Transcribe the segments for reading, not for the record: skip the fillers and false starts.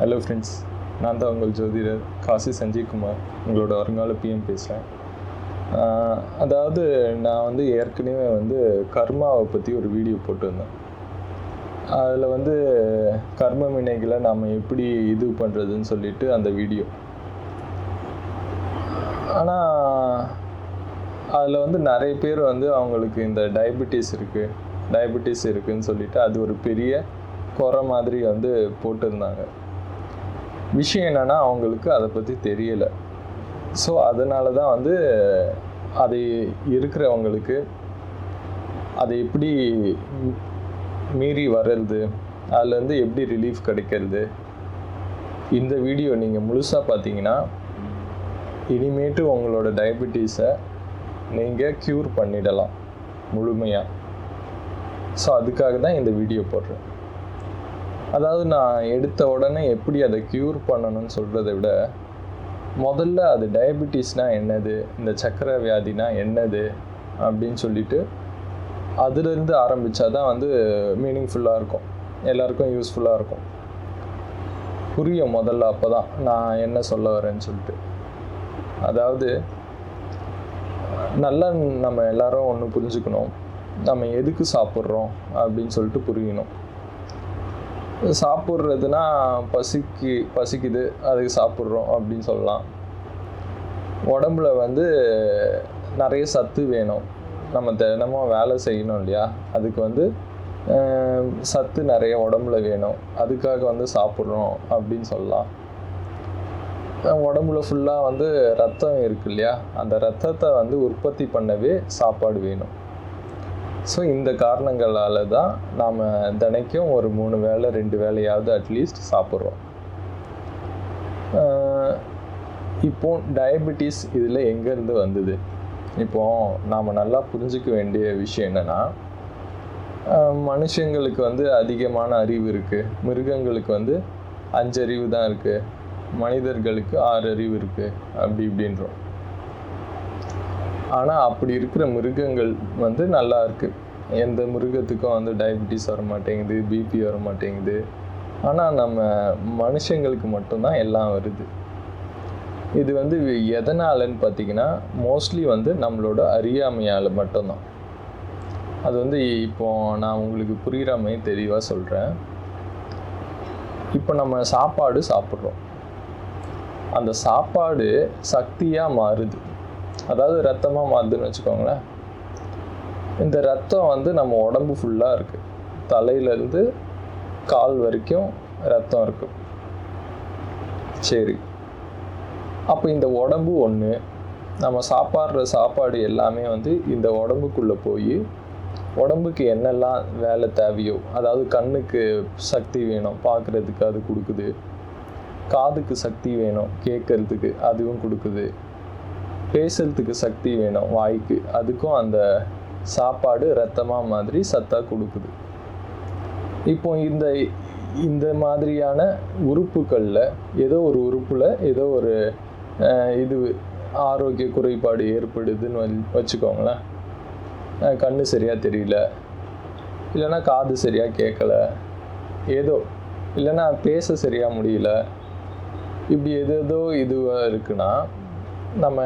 Hello friends, நான் தான் உங்கள் ஜோதிடர் காசி சஞ்சய்குமார், உங்களோட வருங்கால பிஎம் பேசுகிறேன். அதாவது நான் ஏற்கனவே கர்மாவை பற்றி ஒரு வீடியோ போட்டிருந்தேன். அதில் கர்ம வினைகளை நாம் எப்படி இது பண்ணுறதுன்னு சொல்லிட்டு அந்த வீடியோ. ஆனால் அதில் நிறைய பேர் அவங்களுக்கு இந்த டயபெட்டிஸ் இருக்குதுன்னு சொல்லிட்டு அது ஒரு பெரிய குறை மாதிரி போட்டிருந்தாங்க. விஷயம் என்னென்னா, அவங்களுக்கு அதை பற்றி தெரியலை. ஸோ அதனால தான் அது இருக்கிறவங்களுக்கு அதை எப்படி மீறி வர்றது, அதுலேருந்து எப்படி ரிலீஃப் கிடைக்கிறது, இந்த வீடியோ நீங்கள் முழுசாக பார்த்தீங்கன்னா இனிமேட்டு உங்களோட டயபெட்டிஸை நீங்கள் க்யூர் பண்ணிடலாம் முழுமையாக. ஸோ அதுக்காக தான் இந்த வீடியோ போடுறேன். அதாவது நான் எடுத்த உடனே எப்படி அதை க்யூர் பண்ணணும்னு சொல்கிறத விட, முதல்ல அது டயபெட்டிஸ்னால் என்னது, இந்த சர்க்கரை வியாதினா என்னது அப்படின்னு சொல்லிட்டு அதுலேருந்து ஆரம்பித்தா தான் மீனிங்ஃபுல்லாக இருக்கும், எல்லாருக்கும் யூஸ்ஃபுல்லாக இருக்கும், புரியும் முதல்ல. அப்போ தான் நான் என்ன சொல்ல வரேன்னு சொல்லிட்டு. அதாவது நல்லா நம்ம எல்லாரும் ஒன்று புரிஞ்சுக்கணும், நம்ம எதுக்கு சாப்பிட்றோம் அப்படின்னு சொல்லிட்டு புரியணும். சாப்பிட்றதுனா பசிக்குது அதுக்கு சாப்பிட்றோம் அப்படின்னு சொல்லலாம். உடம்புல நிறைய சத்து வேணும், நம்ம தினமும் வேலை செய்யணும் இல்லையா, அதுக்கு சத்து நிறைய உடம்புல வேணும், அதுக்காக சாப்பிட்றோம் அப்படின்னு சொல்லலாம். உடம்புல ஃபுல்லாக ரத்தம் இருக்கு இல்லையா, அந்த ரத்தத்தை உற்பத்தி பண்ணவே சாப்பாடு வேணும். ஸோ இந்த காரணங்களால் தான் நாம் தினைக்கும் ஒரு 3 வேளை 2 வேளையாவது அட்லீஸ்ட் சாப்பிட்றோம். இப்போது டயபெட்டிஸ் இதில் எங்கேருந்து வந்தது? இப்போது நாம் நல்லா புரிஞ்சிக்க வேண்டிய விஷயம் என்னென்னா, மனுஷங்களுக்கு அதிகமான அறிவு இருக்குது, மிருகங்களுக்கு 5 அறிவு தான் இருக்குது, மனிதர்களுக்கு 6 அறிவு இருக்குது, அப்படி இப்படின்றோம். ஆனால் அப்படி இருக்கிற மிருகங்கள் நல்லா இருக்குது. எந்த மிருகத்துக்கும் டயபெட்டிஸ் வர மாட்டேங்குது, பிபி வர மாட்டேங்குது. ஆனால் நம்ம மனுஷங்களுக்கு மட்டும்தான் எல்லாம் வருது. இது எதனாலன்னு பார்த்தீங்கன்னா, மோஸ்ட்லி நம்மளோட அறியாமையால் மட்டும்தான். அது இப்போது நான் உங்களுக்கு புரிகிற மாதிரி தெளிவாக சொல்கிறேன். இப்போ நம்ம சாப்பாடு சாப்பிட்றோம், அந்த சாப்பாடு சக்தியாக மாறுது, அதாவது ரத்தமாக மாறுதுன்னு வச்சுக்கோங்களேன். இந்த ரத்தம் நம்ம உடம்பு ஃபுல்லாக இருக்குது, தலையிலேருந்து கால் வரைக்கும் ரத்தம் இருக்குது. சரி, அப்போ இந்த உடம்பு ஒன்று, நம்ம சாப்பிட்ற சாப்பாடு எல்லாமே இந்த உடம்புக்குள்ளே போய் உடம்புக்கு என்னெல்லாம் வேலை தேவையோ, அதாவது கண்ணுக்கு சக்தி வேணும் பார்க்குறதுக்கு, அது கொடுக்குது. காதுக்கு சக்தி வேணும் கேட்கறதுக்கு, அதுவும் கொடுக்குது. பேசுறதுக்கு சக்தி வேணும் வாய்க்கு, அதுக்கும் அந்த சாப்பாடு ரத்தமாக மாதிரி சத்தாக கொடுக்குது. இப்போ இந்த மாதிரியான உறுப்புகளில் ஏதோ ஒரு உறுப்பில் ஏதோ ஒரு இது ஆரோக்கிய குறைபாடு ஏற்படுதுன்னு வச்சுக்கோங்களேன். கண்ணு சரியாக தெரியல, இல்லைன்னா காது சரியாக கேட்கல, ஏதோ இல்லைன்னா பேச சரியாக முடியல, இப்படி ஏதோ இதுவாக இருக்குன்னா நம்ம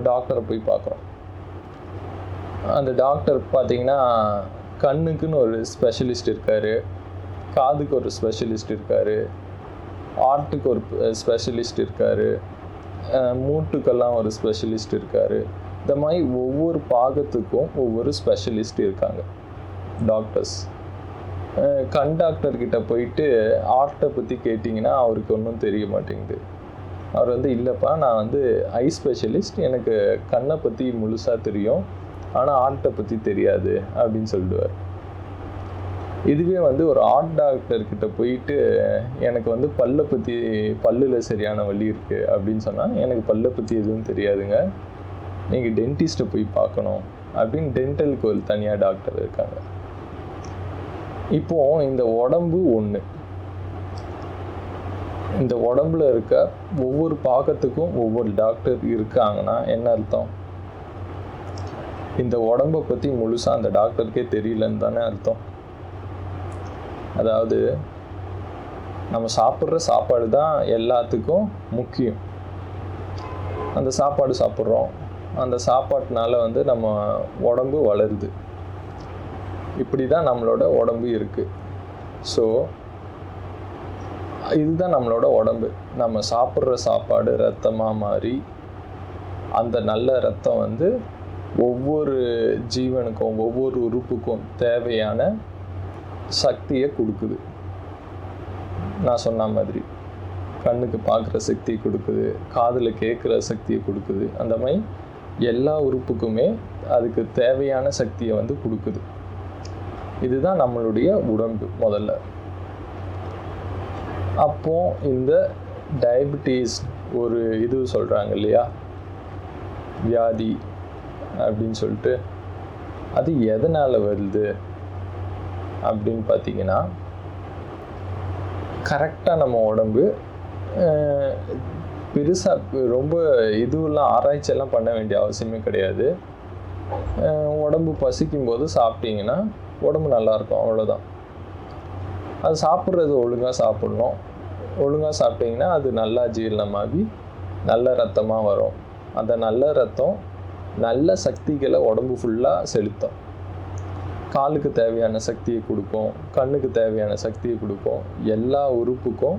டாக்டரை போய் பார்க்குறோம். அந்த டாக்டர் பார்த்திங்கன்னா கண்ணுக்குன்னு ஒரு ஸ்பெஷலிஸ்ட் இருக்கார், காதுக்கு ஒரு ஸ்பெஷலிஸ்ட் இருக்கார், ஆர்ட்டுக்கு ஒரு ஸ்பெஷலிஸ்ட் இருக்கார், மூட்டுக்கெல்லாம் ஒரு ஸ்பெஷலிஸ்ட் இருக்கார். இந்த மாதிரி ஒவ்வொரு பாகத்துக்கும் ஒவ்வொரு ஸ்பெஷலிஸ்ட் இருக்காங்க டாக்டர்ஸ். கண் டாக்டர்கிட்ட போயிட்டு ஆர்ட்டை பற்றி கேட்டிங்கன்னா அவருக்கு ஒன்றும் தெரிய மாட்டேங்குது. அவர் இல்லைப்பா, நான் ஐ ஸ்பெஷலிஸ்ட், எனக்கு கண்ணை பற்றி முழுசாக தெரியும், ஆனால் ஆர்ட்டை பற்றி தெரியாது அப்படின்னு சொல்லிடுவார். இதுவே ஒரு ஆர்ட் டாக்டர்கிட்ட போயிட்டு எனக்கு பல்லில் சரியான வலி இருக்குது அப்படின்னு சொன்னால், எனக்கு பல்லை பற்றி எதுவும் தெரியாதுங்க, நீங்கள் டென்டிஸ்ட்டை போய் பார்க்கணும் அப்படின்னு டென்டலுக்கு ஒரு தனியாக டாக்டர் இருக்காங்க. இப்போது இந்த உடம்பு ஒன்று, இந்த உடம்புல இருக்க ஒவ்வொரு பாகத்துக்கும் ஒவ்வொரு டாக்டர் இருக்காங்கன்னா என்ன அர்த்தம்? இந்த உடம்பை பற்றி முழுசாக அந்த டாக்டருக்கே தெரியலன்னு தானே அர்த்தம். அதாவது நம்ம சாப்பிட்ற சாப்பாடு தான் எல்லாத்துக்கும் முக்கியம். அந்த சாப்பாடு சாப்பிட்றோம், அந்த சாப்பாட்டுனால வந்து நம்ம உடம்பு வளருது. இப்படி தான் நம்மளோட உடம்பு இருக்குது. ஸோ இதுதான் நம்மளோட உடம்பு. நம்ம சாப்பிட்ற சாப்பாடு ரத்தமாக மாறி அந்த நல்ல ரத்தம் வந்து ஒவ்வொரு ஜீவனுக்கும் ஒவ்வொரு உறுப்புக்கும் தேவையான சக்தியை கொடுக்குது. நான் சொன்ன மாதிரி கண்ணுக்கு பார்க்குற சக்தியை கொடுக்குது, காதில் கேட்குற சக்தியை கொடுக்குது. அந்த மாதிரி எல்லா உறுப்புக்குமே அதுக்கு தேவையான சக்தியை வந்து கொடுக்குது. இதுதான் நம்மளுடைய உடம்பு முதல்ல. அப்போ இந்த டயபிட்டிஸ் ஒரு இது சொல்கிறாங்க இல்லையா, வியாதி அப்படின்னு சொல்லிட்டு, அது எதனால் வருது அப்படின்னு பார்த்தீங்கன்னா, கரெக்டாக நம்ம உடம்பு பெருசாக ரொம்ப இதுவெல்லாம் ஆராய்ச்சியெல்லாம் பண்ண வேண்டிய அவசியமே கிடையாது. உடம்பு பசிக்கும் போது சாப்பிட்டீங்கன்னா உடம்பு நல்லாயிருக்கும், அவ்வளோதான். அது சாப்பிட்றது ஒழுங்காக சாப்பிட்ணும். ஒழுங்காக சாப்பிட்டிங்கன்னா அது நல்லா ஜீரணமாகி நல்ல ரத்தமாக வரும். அந்த நல்ல ரத்தம் நல்ல சக்திகளை உடம்பு ஃபுல்லாக செலுத்தும். காலுக்கு தேவையான சக்தியை கொடுக்கும், கண்ணுக்கு தேவையான சக்தியை கொடுக்கும், எல்லா உறுப்புக்கும்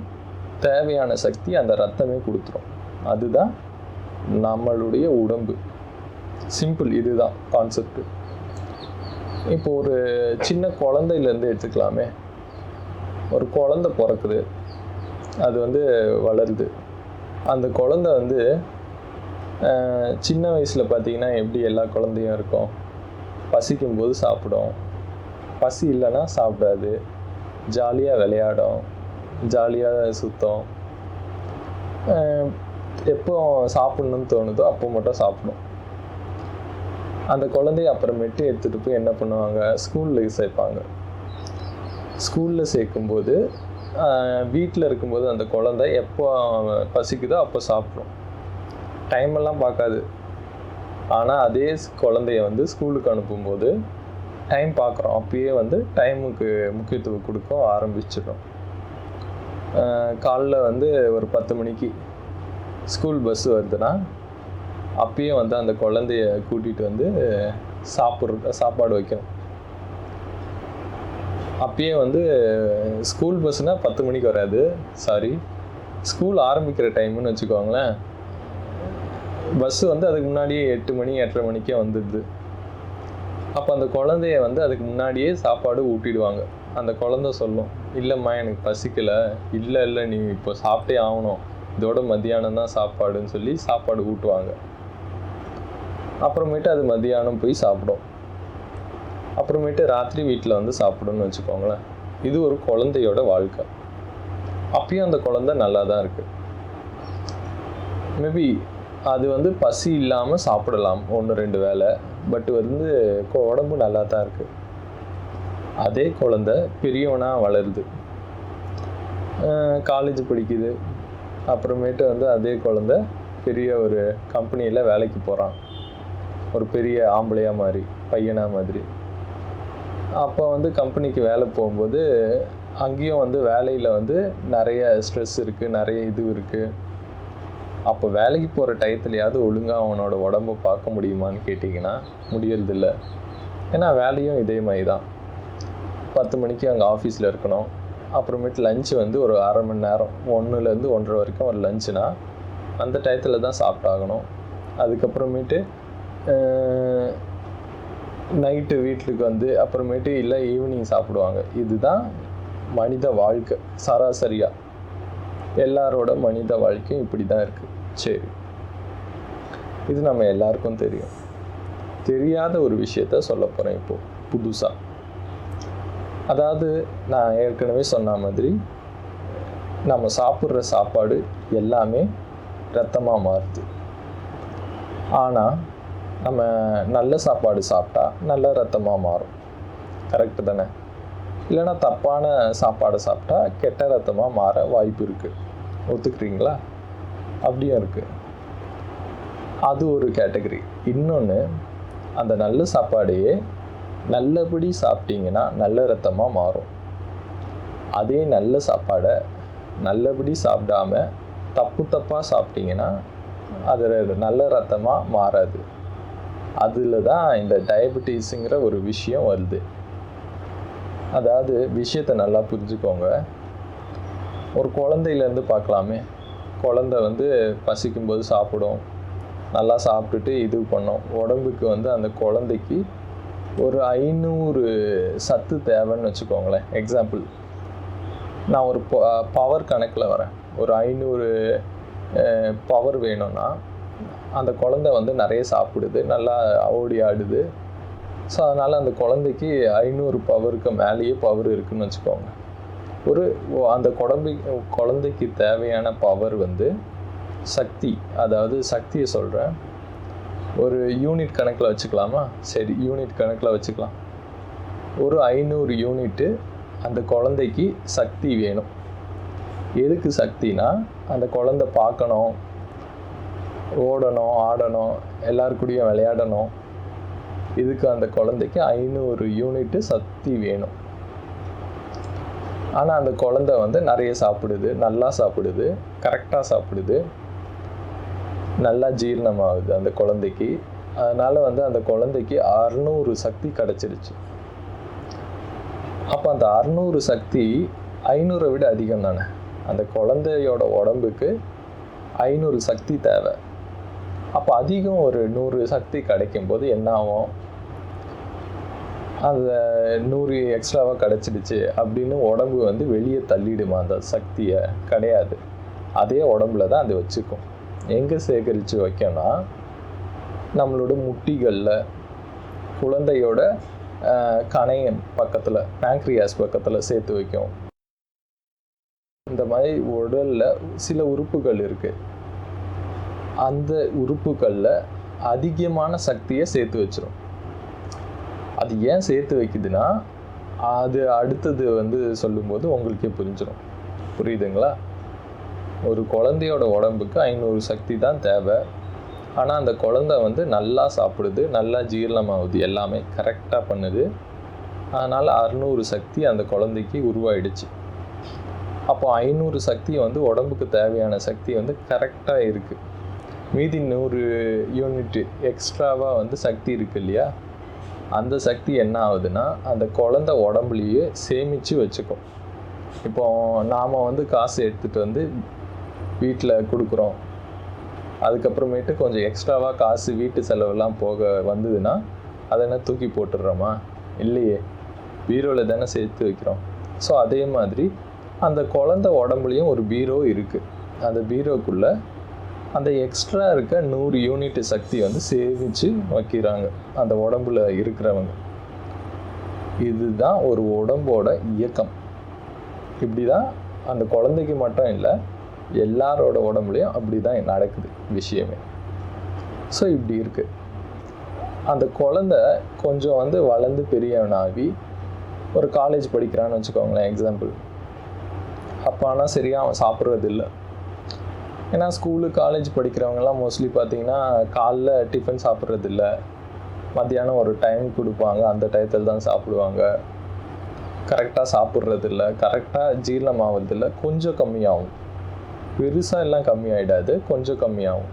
தேவையான சக்தி அந்த ரத்தமே கொடுத்துரும். அதுதான் நம்மளுடைய உடம்பு. சிம்பிள், இதுதான் கான்செப்ட். இப்போ ஒரு சின்ன குழந்தையிலேருந்து எடுத்துக்கலாமே. ஒரு குழந்தை பிறக்குது, அது வந்து வளருது. அந்த குழந்தை வந்து சின்ன வயசில் பார்த்தீங்கன்னா எப்படி எல்லா குழந்தையும் இருக்கும், பசிக்கும்போது சாப்பிடும், பசி இல்லைன்னா சாப்பிடாது, ஜாலியாக விளையாடும், ஜாலியாக சுத்தம், எப்போ சாப்பிட்ணுன்னு தோணுதோ அப்போ மட்டும் சாப்பிடும். அந்த குழந்தைய அப்புறமேட்டு எடுத்துகிட்டு போய் என்ன பண்ணுவாங்க, ஸ்கூலில் சேர்ப்பாங்க. ஸ்கூலில் சேர்க்கும்போது வீட்டில் இருக்கும்போது அந்த குழந்தை எப்போ பசிக்குதோ அப்போ சாப்பிடும், டைமெல்லாம் பார்க்காது. ஆனால் அதே குழந்தைய வந்து ஸ்கூலுக்கு அனுப்பும்போது டைம் பார்க்குறோம், அப்பயே வந்து டைமுக்கு முக்கியத்துவம் கொடுக்க ஆரம்பிச்சிடும். காலைல வந்து ஒரு 10 மணிக்கு ஸ்கூல் பஸ் வருதுன்னா அப்பயே வந்து அந்த குழந்தைய கூட்டிகிட்டு வந்து சாப்பாடு வைக்கணும். அப்பயே வந்து ஸ்கூல் பஸ்னால் 10 மணிக்கு வராது, சாரி, ஸ்கூல் ஆரம்பிக்கிற டைம்னு வச்சுக்கோங்களேன். பஸ்ஸு வந்து அதுக்கு முன்னாடியே 8 மணி 8:30 மணிக்கே வந்துடுது. அப்போ அந்த குழந்தைய வந்து அதுக்கு முன்னாடியே சாப்பாடு ஊட்டிடுவாங்க. அந்த குழந்தை சொல்லும், இல்லைம்மா எனக்கு பசிக்கலை, இல்லை நீ இப்போ சாப்பிட்டே ஆகணும், இதோட மத்தியானம் தான் சாப்பாடுன்னு சொல்லி சாப்பாடு ஊட்டுவாங்க. அப்புறமேட்டு அது மத்தியானம் போய் சாப்பிடும். அப்புறமேட்டு ராத்திரி வீட்டில் வந்து சாப்பிடும்னு வச்சுக்கோங்களேன். இது ஒரு குழந்தையோட வாழ்க்கை. அப்பயும் அந்த குழந்தை நல்லா தான் இருக்குது. மேபி அது வந்து பசி இல்லாமல் சாப்பிடலாம் 1-2 வேளை, பட் வந்து உடம்பு நல்லா தான் இருக்குது. அதே குழந்தை பெரியவனாக வளருது, காலேஜ் படிக்குது, அப்புறமேட்டு வந்து அதே குழந்தை பெரிய ஒரு கம்பெனியில் வேலைக்கு போகிறான், ஒரு பெரிய ஆம்பளையாக மாதிரி, பையனாக மாதிரி. அப்போ வந்து கம்பெனிக்கு வேலை போகும்போது அங்கேயும் வந்து வேலையில் வந்து நிறைய ஸ்ட்ரெஸ் இருக்குது, நிறைய இது இருக்குது. அப்போ வேலைக்கு போகிற டயத்துலையாவது ஒழுங்காக அவனோட உடம்பை பார்க்க முடியுமான்னு கேட்டிங்கன்னா முடியறதில்ல. ஏன்னா வேலையும் இதே மாதிரி தான். 10 மணிக்கு அங்கே ஆஃபீஸில் இருக்கணும். அப்புறமேட்டு லஞ்சு வந்து ஒரு 1/2 மணி நேரம், 1லேருந்து 1:30 வரைக்கும் ஒரு லஞ்சுனா அந்த டயத்தில் தான் சாப்பிட்டாகணும். அதுக்கப்புறமேட்டு நைட்டு வீட்டுக்கு வந்து அப்புறமேட்டு இல்லை ஈவினிங் சாப்பிடுவாங்க. இதுதான் மனித வாழ்க்கை சராசரியாக. எல்லாரோட மனித வாழ்க்கையும் இப்படி தான் இருக்குது. சரி, இது நம்ம எல்லாருக்கும் தெரியும். தெரியாத ஒரு விஷயத்த சொல்ல போகிறேன் இப்போது புதுசாக. அதாவது நான் ஏற்கனவே சொன்ன மாதிரி நம்ம சாப்பிட்ற சாப்பாடு எல்லாமே ரத்தமாக மாறுது. ஆனால் நம்ம நல்ல சாப்பாடு சாப்பிட்டா நல்ல ரத்தமாக மாறும், கரெக்டு தானே? இல்லைன்னா தப்பான சாப்பாடை சாப்பிட்டா கெட்ட ரத்தமாக மாற வாய்ப்பு இருக்குது. ஒத்துக்கிறீங்களா? அப்படியும் இருக்குது. அது ஒரு கேட்டகரி. இன்னொன்று, அந்த நல்ல சாப்பாடையே நல்லபடி சாப்பிட்டீங்கன்னா நல்ல ரத்தமாக மாறும். அதே நல்ல சாப்பாடை நல்லபடி சாப்பிடாம தப்பாக சாப்பிட்டீங்கன்னா அது நல்ல ரத்தமாக மாறாது. அதில் தான் இந்த டயபெட்டிஸுங்கிற ஒரு விஷயம் வருது. அதாவது விஷயத்தை நல்லா புரிஞ்சுக்கோங்க. ஒரு குழந்தையிலேருந்து பார்க்கலாமே. குழந்தை பசிக்கும்போது சாப்பிடும், நல்லா சாப்பிட்டுட்டு இது பண்ணும். உடம்புக்கு அந்த குழந்தைக்கு ஒரு 500 சத்து தேவைன்னு வச்சுக்கோங்களேன். எக்ஸாம்பிள், நான் ஒரு பவர் கணக்கில் வரேன். ஒரு 500 பவர் வேணும்னா அந்த குழந்தை நிறைய சாப்பிடுது, நல்லா ஓடி ஆடுது. ஸோ அதனால் அந்த குழந்தைக்கு 500 பவருக்கு மேலேயே பவர் இருக்குதுன்னு வச்சுக்கோங்க. அந்த குழந்தைக்கு தேவையான பவர் சக்தி, அதாவது சக்தியை சொல்கிறேன், ஒரு யூனிட் கணக்கில் வச்சுக்கலாமா? சரி, யூனிட் கணக்கில் வச்சுக்கலாம். ஒரு 500 யூனிட்டு அந்த குழந்தைக்கு சக்தி வேணும். எதுக்கு சக்தினா, அந்த குழந்தை பார்க்கணும், ஓடணும், ஆடணும், எல்லாருக்கூடையும் விளையாடணும். இதுக்கு அந்த குழந்தைக்கு 500 யூனிட்டு சக்தி வேணும். ஆனால் அந்த குழந்தை நிறைய சாப்பிடுது, நல்லா சாப்பிடுது, கரெக்டாக சாப்பிடுது, நல்லா ஜீரணமாகுது அந்த குழந்தைக்கு. அதனால் அந்த குழந்தைக்கு 600 சக்தி கிடச்சிருச்சு. அப்போ அந்த 600 சக்தி 500 விட அதிகம் தானே. அந்த குழந்தையோட உடம்புக்கு 500 சக்தி தேவை. அப்போ அதிகம் ஒரு 100 சக்தி கிடைக்கும்போது என்ன ஆகும்? அந்த 100 எக்ஸ்ட்ராவாக கிடச்சிடுச்சு அப்படின்னு உடம்பு வெளியே தள்ளிடுமா அந்த சக்தியை? கிடையாது. அதே உடம்புல தான் அது வச்சுக்கும். எங்கே சேகரித்து வைக்கணும்னா, நம்மளோட முட்டிகளில், குழந்தையோட கணையம் பக்கத்தில், பேங்க்ரியாஸ் பக்கத்தில் சேர்த்து வைக்கும். இந்த மாதிரி உடலில் சில உறுப்புகள் இருக்குது. அந்த உறுப்புகளில் அதிகமான சக்தியை சேர்த்து வச்சிடும். அது ஏன் சேர்த்து வைக்குதுன்னா, அது அடுத்தது சொல்லும்போது உங்களுக்கே புரிஞ்சிடும். புரியுதுங்களா? ஒரு குழந்தையோட உடம்புக்கு 500 சக்தி தான் தேவை. ஆனால் அந்த குழந்தை நல்லா சாப்பிடுது, நல்லா ஜீரணமாகுது, எல்லாமே கரெக்டாக பண்ணுது. அதனால் 600 சக்தி அந்த குழந்தைக்கு உருவாயிடுச்சு. அப்போ 500 சக்தி உடம்புக்கு தேவையான சக்தி கரெக்டாக இருக்குது. மீதி 100 யூனிட் எக்ஸ்ட்ராவாக சக்தி இருக்குது இல்லையா? அந்த சக்தி என்ன ஆகுதுன்னா, அந்த குழந்தை உடம்புலையே சேமித்து வச்சுக்கும். இப்போ நாம் காசு எடுத்துகிட்டு வீட்டில் கொடுக்குறோம். அதுக்கப்புறமேட்டு கொஞ்சம் எக்ஸ்ட்ராவாக காசு வீட்டு செலவெல்லாம் போக வந்ததுன்னா அதை என்ன தூக்கி போட்டுடுறோமா? இல்லையே, பீரோவில் தானே சேர்த்து வைக்கிறோம். ஸோ அதே மாதிரி அந்த குழந்தை உடம்புலையும் ஒரு பீரோ இருக்குது. அந்த பீரோக்குள்ளே அந்த எக்ஸ்ட்ரா இருக்க 100 யூனிட் சக்தி சேமித்து வைக்கிறாங்க அந்த உடம்புல இருக்கிறவங்க. இதுதான் ஒரு உடம்போட இயக்கம். இப்படி தான் அந்த குழந்தைக்கு மட்டும் இல்லை, எல்லாரோட உடம்புலையும் அப்படி தான் நடக்குது விஷயமே. ஸோ இப்படி இருக்குது. அந்த குழந்தை கொஞ்சம் வளர்ந்து பெரியவனாகி ஒரு காலேஜ் படிக்கிறான்னு வச்சுக்கோங்களேன், எக்ஸாம்பிள். அப்போ ஆனால் சரியாக அவன் சாப்பிட்றது இல்லை. ஏன்னா ஸ்கூலு காலேஜ் படிக்கிறவங்கலாம் மோஸ்ட்லி பார்த்திங்கன்னா காலைல டிஃபன் சாப்பிட்றதில்ல, மத்தியானம் ஒரு டைம் கொடுப்பாங்க, அந்த டயத்தில் தான் சாப்பிடுவாங்க. கரெக்டாக சாப்பிட்றதில்ல, கரெக்டாக ஜீரணமாகறதில்ல, கொஞ்சம் கம்மியாகும். பெருசாக எல்லாம் கம்மியாயிடாது, கொஞ்சம் கம்மியாகும்.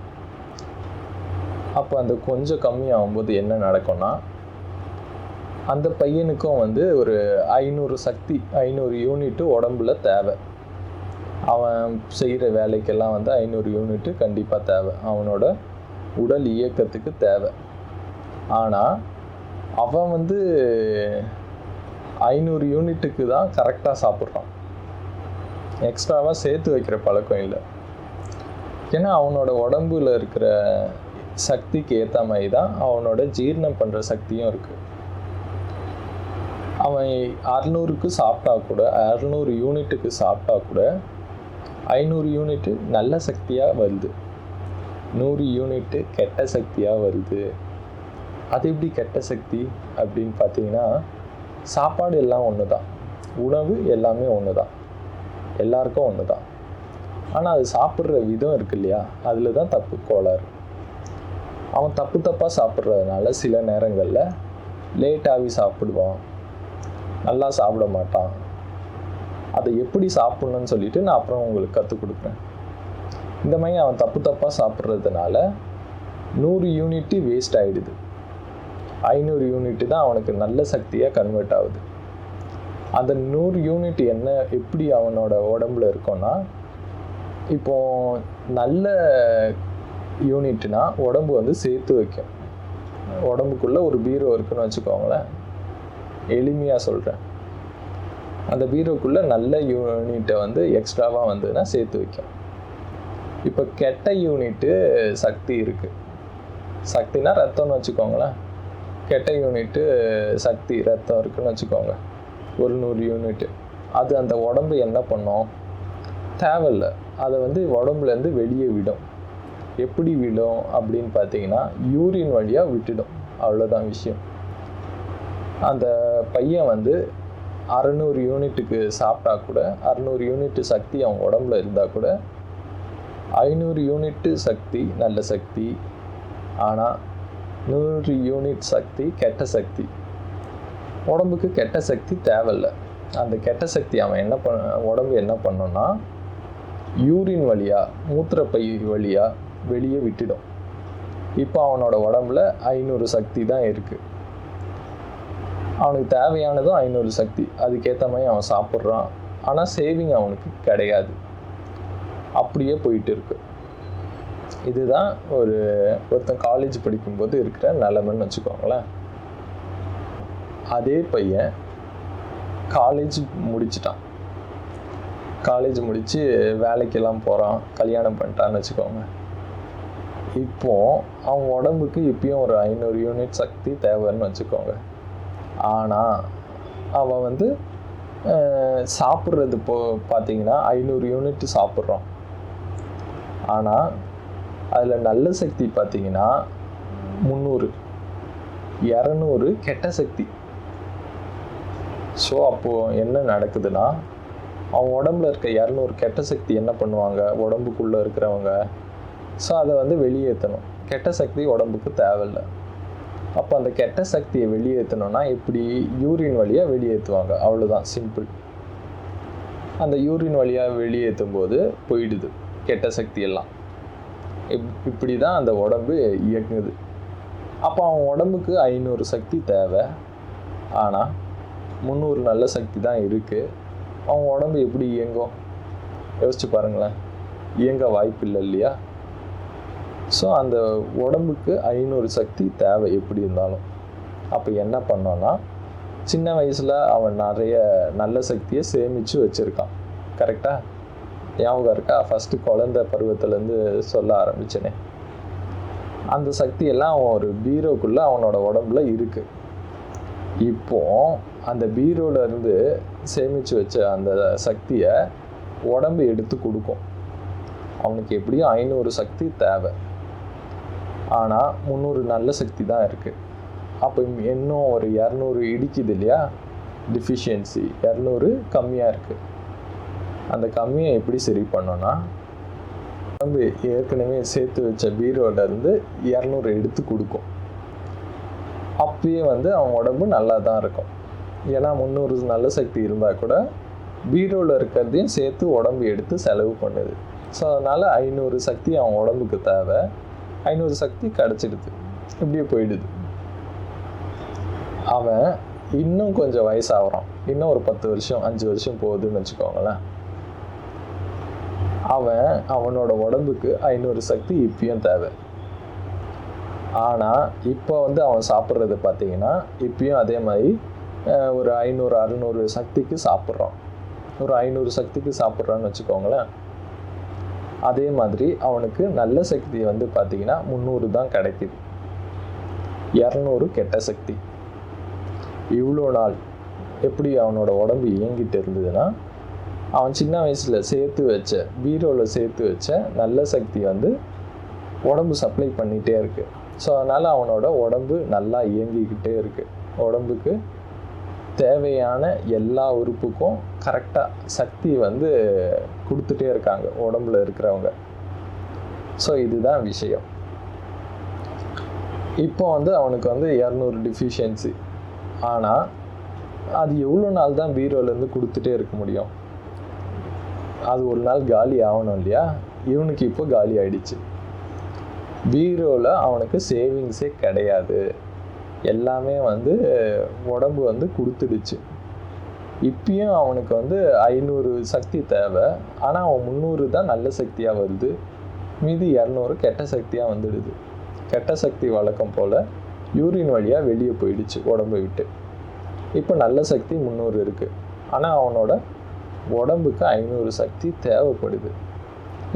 அப்போ அந்த கொஞ்சம் கம்மியாகும்போது என்ன நடக்கும்னா, அந்த பையனுக்கும் ஒரு 500 சக்தி, 500 யூனிட்டு உடம்புல தேவை. அவன் செய்கிற வேலைக்கெல்லாம் 500 யூனிட்டு கண்டிப்பாக தேவை, அவனோட உடல் இயக்கத்துக்கு தேவை. ஆனால் அவன் 500 யூனிட்டுக்கு தான் கரெக்டாக சாப்பிட்றான். எக்ஸ்ட்ராவாக சேர்த்து வைக்கிற பழக்கம் இல்லை. ஏன்னா அவனோட உடம்புல இருக்கிற சக்திக்கு ஏற்ற மாதிரி தான் அவனோட ஜீரணம் பண்ணுற சக்தியும் இருக்குது. அவன் 600க்கு சாப்பிட்டா கூட, 600 யூனிட்டுக்கு சாப்பிட்டா கூட 500 யூனிட்டு நல்ல சக்தியாக வருது, 100 யூனிட்டு கெட்ட சக்தியாக வருது. அது எப்படி கெட்ட சக்தி அப்படின்னு பார்த்தீங்கன்னா, சாப்பாடு எல்லாம் ஒன்று தான், உணவு எல்லாமே ஒன்று தான், எல்லாருக்கும் ஒன்று தான். ஆனால் அது சாப்பிட்ற விதம் இருக்கு இல்லையா, அதில் தான் தப்பு, கோளாறு. அவன் தப்பாக சாப்பிட்றதுனால சில நேரங்களில் லேட்டாகி சாப்பிடுவான், நல்லா சாப்பிட மாட்டான். அதை எப்படி சாப்பிட்ணுன்னு சொல்லிட்டு நான் அப்புறம் உங்களுக்கு கற்றுக் கொடுக்குறேன். இந்த மாதிரி அவன் தப்பாக சாப்பிட்றதுனால 100 யூனிட்டு வேஸ்ட் ஆகிடுது. 500 யூனிட்டு தான் அவனுக்கு நல்ல சக்தியாக கன்வெர்ட் ஆகுது. அந்த 100 யூனிட் எப்படி அவனோட உடம்புல இருக்கும்னா, இப்போ நல்ல யூனிட்னா உடம்பு வந்து சேர்த்து வைக்கும். உடம்புக்குள்ளே ஒரு பீரோ இருக்குன்னு வச்சுக்கோங்களேன், எளிமையாக சொல்கிறேன். அந்த பீரோக்குள்ளே நல்ல யூனிட்டை வந்து எக்ஸ்ட்ராவாக வந்துன்னா சேர்த்து வைக்கும். இப்போ கெட்ட யூனிட்டு சக்தி இருக்குது. சக்தினா ரத்தம்னு வச்சுக்கோங்களேன். கெட்ட யூனிட்டு சக்தி ரத்தம் இருக்குன்னு வச்சுக்கோங்க, ஒரு 100 யூனிட்டு. அது அந்த உடம்பு என்ன பண்ணும்? தேவையில்லை, அதை வந்து உடம்புலேருந்து வெளியே விடும். எப்படி விடும் அப்படின்னு பார்த்தீங்கன்னா, யூரின் வழியாக விட்டுடும். அவ்வளோதான் விஷயம். அந்த பையன் வந்து 600 யூனிட்டுக்கு சாப்பிட்டா கூட, 600 யூனிட்டு சக்தி அவன் உடம்புல இருந்தால் கூட, 500 யூனிட்டு சக்தி நல்ல சக்தி, ஆனால் 100 யூனிட் சக்தி கெட்ட சக்தி. உடம்புக்கு கெட்ட சக்தி தேவையில்லை. அந்த கெட்ட சக்தி அவன் உடம்பு என்ன பண்ணோன்னா, யூரின் வழியாக, மூத்திரப்பை வழியாக வெளியே விட்டுடும். இப்போ அவனோட உடம்புல 500 சக்தி தான் இருக்குது. அவனுக்கு தேவையானதும் 500 சக்தி, அதுக்கேற்ற மாதிரி அவன் சாப்பிட்றான். ஆனால் சேவிங் அவனுக்கு கிடையாது, அப்படியே போயிட்டு இருக்கு. இதுதான் ஒருத்தன் காலேஜ் படிக்கும்போது இருக்கிற நிலைமைன்னு வச்சுக்கோங்களேன். அதே பையன் காலேஜ் முடிச்சிட்டான். காலேஜ் முடித்து வேலைக்கெல்லாம் போகிறான், கல்யாணம் பண்ணிட்டான்னு வச்சுக்கோங்க. இப்போது அவன் உடம்புக்கு இப்பயும் ஒரு 500 யூனிட் சக்தி தேவைன்னு வச்சுக்கோங்க. ஆனால் அவன் வந்து சாப்பிட்றது பார்த்தீங்கன்னா 500 யூனிட் சாப்பிட்றான். ஆனால் அதில் நல்ல சக்தி பார்த்தீங்கன்னா 300, 200 கெட்ட சக்தி. ஸோ அப்போது என்ன நடக்குதுன்னா, அவன் உடம்புல இருக்க 200 கெட்ட சக்தி என்ன பண்ணுவாங்க, உடம்புக்குள்ளே இருக்கிறவங்க, ஸோ அதை வந்து வெளியேற்றணும். கெட்ட சக்தி உடம்புக்கு தேவையில்லை. அப்போ அந்த கெட்ட சக்தியை வெளியேற்றணும்னா எப்படி? யூரின் வழியாக வெளியேற்றுவாங்க. அவ்வளோதான், சிம்பிள். அந்த யூரின் வழியாக வெளியேற்றும் போது போயிடுது கெட்ட சக்தியெல்லாம். இப்படி தான் அந்த உடம்பு இயங்குது. அப்போ அவன் உடம்புக்கு 500 சக்தி தேவை, ஆனால் 300 நல்ல சக்தி தான் இருக்குது. அவன் உடம்பு எப்படி இயங்கும்? யோசிச்சு பாருங்களேன், இயங்க வாய்ப்பு இல்லை இல்லையா? ஸோ அந்த உடம்புக்கு 500 சக்தி தேவை எப்படி இருந்தாலும். அப்போ என்ன பண்ணோன்னா, சின்ன வயசில் அவன் நிறைய நல்ல சக்தியை சேமித்து வச்சுருக்கான். கரெக்டாக ஞாபகம் இருக்கா? ஃபஸ்ட்டு குழந்தை பருவத்துலேருந்து சொல்ல ஆரம்பிச்சேனே, அந்த சக்தியெல்லாம் அவன் ஒரு பீரோக்குள்ளே அவனோட உடம்புல இருக்குது. இப்போது அந்த பீரோலேருந்து சேமித்து வச்ச அந்த சக்தியை உடம்பு எடுத்து கொடுக்கும். அவனுக்கு எப்படியும் 500 சக்தி தேவை, ஆனால் 300 நல்ல சக்தி தான் இருக்குது. அப்போ இன்னும் ஒரு 200 இடிக்குது இல்லையா, டிஃபிஷியன்சி 200 கம்மியாக இருக்குது. அந்த கம்மியை எப்படி சரி பண்ணோன்னா, உடம்பு ஏற்கனவே சேர்த்து வச்ச பீரோலேருந்து 200 எடுத்து கொடுக்கும். அப்பயே வந்து அவன் உடம்பு நல்லா தான் இருக்கும். ஏன்னா 300 நல்ல சக்தி இருந்தால் கூட பீரோவில் இருக்கிறதையும் சேர்த்து உடம்பு எடுத்து செலவு பண்ணுது. ஸோ அதனால் 500 சக்தி அவன் உடம்புக்கு தேவை, 500 சக்தி கிடச்சிடுது, இப்படியே போயிடுது. அவன் இன்னும் கொஞ்சம் வயசாகிறான், இன்னும் ஒரு 10 வருஷம் 5 வருஷம் போகுதுன்னு வச்சுக்கோங்களேன். அவனோட உடம்புக்கு 500 சக்தி இப்பயும் தேவை. ஆனால் இப்போ வந்து அவன் சாப்பிட்றது பார்த்தீங்கன்னா இப்பயும் அதே மாதிரி ஒரு 500-600 சக்திக்கு சாப்பிட்றான். ஒரு 500 சக்திக்கு சாப்பிட்றான்னு வச்சுக்கோங்களேன். அதே மாதிரி அவனுக்கு நல்ல சக்தி வந்து பார்த்தீங்கன்னா 300 தான் கிடைக்குது, 200 கெட்ட சக்தி. இவ்வளோ நாள் எப்படி அவனோட உடம்பு இயங்கிட்டு இருந்ததுன்னா, அவன் சின்ன வயசில் சேர்த்து வச்ச பீரோவில் சேர்த்து வச்ச நல்ல சக்தி வந்து உடம்பு சப்ளை பண்ணிகிட்டே இருக்குது. ஸோ அதனால் அவனோட உடம்பு நல்லா இயங்கிக்கிட்டே இருக்குது. உடம்புக்கு தேவையான எல்லா உறுப்புக்கும் கரெக்டாக சக்தி வந்து கொடுத்துட்டே இருக்காங்க உடம்புல இருக்கிறவங்க. ஸோ இதுதான் விஷயம். இப்போ வந்து அவனுக்கு வந்து 200 டிஃபிஷியன்சி. ஆனால் அது எவ்வளோ நாள் தான் பீரோலேருந்து கொடுத்துட்டே இருக்க முடியும்? அது ஒரு நாள் காலி ஆகணும் இல்லையா? இவனுக்கு இப்போ காலி ஆயிடுச்சு. பீரோவில் அவனுக்கு சேவிங்ஸே கிடையாது. எல்லாமே வந்து உடம்பு வந்து கொடுத்துடுச்சு. இப்பயும் அவனுக்கு வந்து 500 சக்தி தேவை. ஆனால் அவன் 300 தான் நல்ல சக்தியாக வருது, மீதி 200 கெட்ட சக்தியாக வந்துடுது. கெட்ட சக்தி வழக்கம் போல் யூரின் வழியாக வெளியே போயிடுச்சு உடம்பை விட்டு. இப்போ நல்ல சக்தி 300 இருக்குது. ஆனால் அவனோட உடம்புக்கு 500 சக்தி தேவைப்படுது.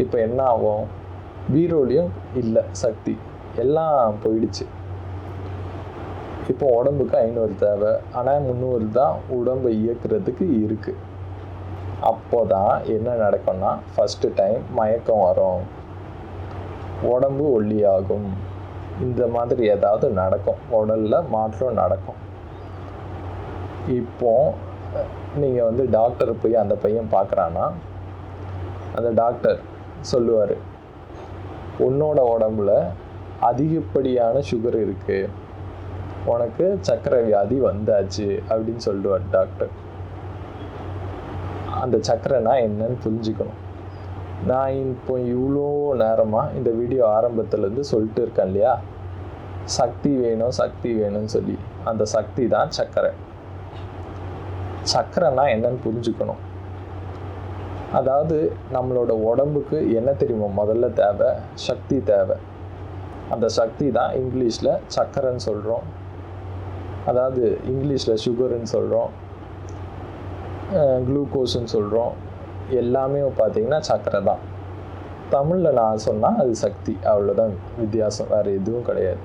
இப்போ என்ன ஆகும்? பீரோலையும் இல்லை சக்தி, எல்லாம் போயிடுச்சு. இப்போ உடம்புக்கு 500 தேவை, ஆனால் 300 தான் உடம்பை இயக்குறதுக்கு இருக்குது. அப்போ தான் என்ன நடக்கும்னா, ஃபஸ்ட்டு டைம் மயக்கம் வரும், உடம்பு ஒல்லியாகும், இந்த மாதிரி ஏதாவது நடக்கும், உடலில் மாற்றம் நடக்கும். இப்போ நீங்கள் வந்து டாக்டர் போய் அந்த பையன் பார்க்குறான்னா, அந்த டாக்டர் சொல்லுவார், உன்னோட உடம்புல அதிகப்படியான சுகர் இருக்குது, உனக்கு சர்க்கரை வியாதி வந்தாச்சு அப்படின்னு சொல்லுவார் டாக்டர். அந்த சர்க்கரைனா என்னன்னு புரிஞ்சுக்கணும். நான் இப்போ இவ்வளோ நேரமாக இந்த வீடியோ ஆரம்பத்துலேருந்து சொல்லிட்டு இருக்கேன் இல்லையா, சக்தி வேணும் சக்தி வேணும்னு சொல்லி. அந்த சக்தி தான் சர்க்கரை. சர்க்கரைனா என்னன்னு புரிஞ்சுக்கணும். அதாவது நம்மளோட உடம்புக்கு என்ன தெரியுமா முதல்ல தேவை? சக்தி தேவை. அந்த சக்தி தான் இங்கிலீஷில் சர்க்கரைன்னு சொல்கிறோம், அதாவது இங்கிலீஷில் சுகருன்னு சொல்கிறோம், குளுக்கோஸுன்னு சொல்கிறோம். எல்லாமே பார்த்திங்கன்னா சர்க்கரை தான். தமிழில் நான் சொன்னால் அது சக்தி, அவ்வளோதான் வித்தியாசம், வேறு எதுவும் கிடையாது.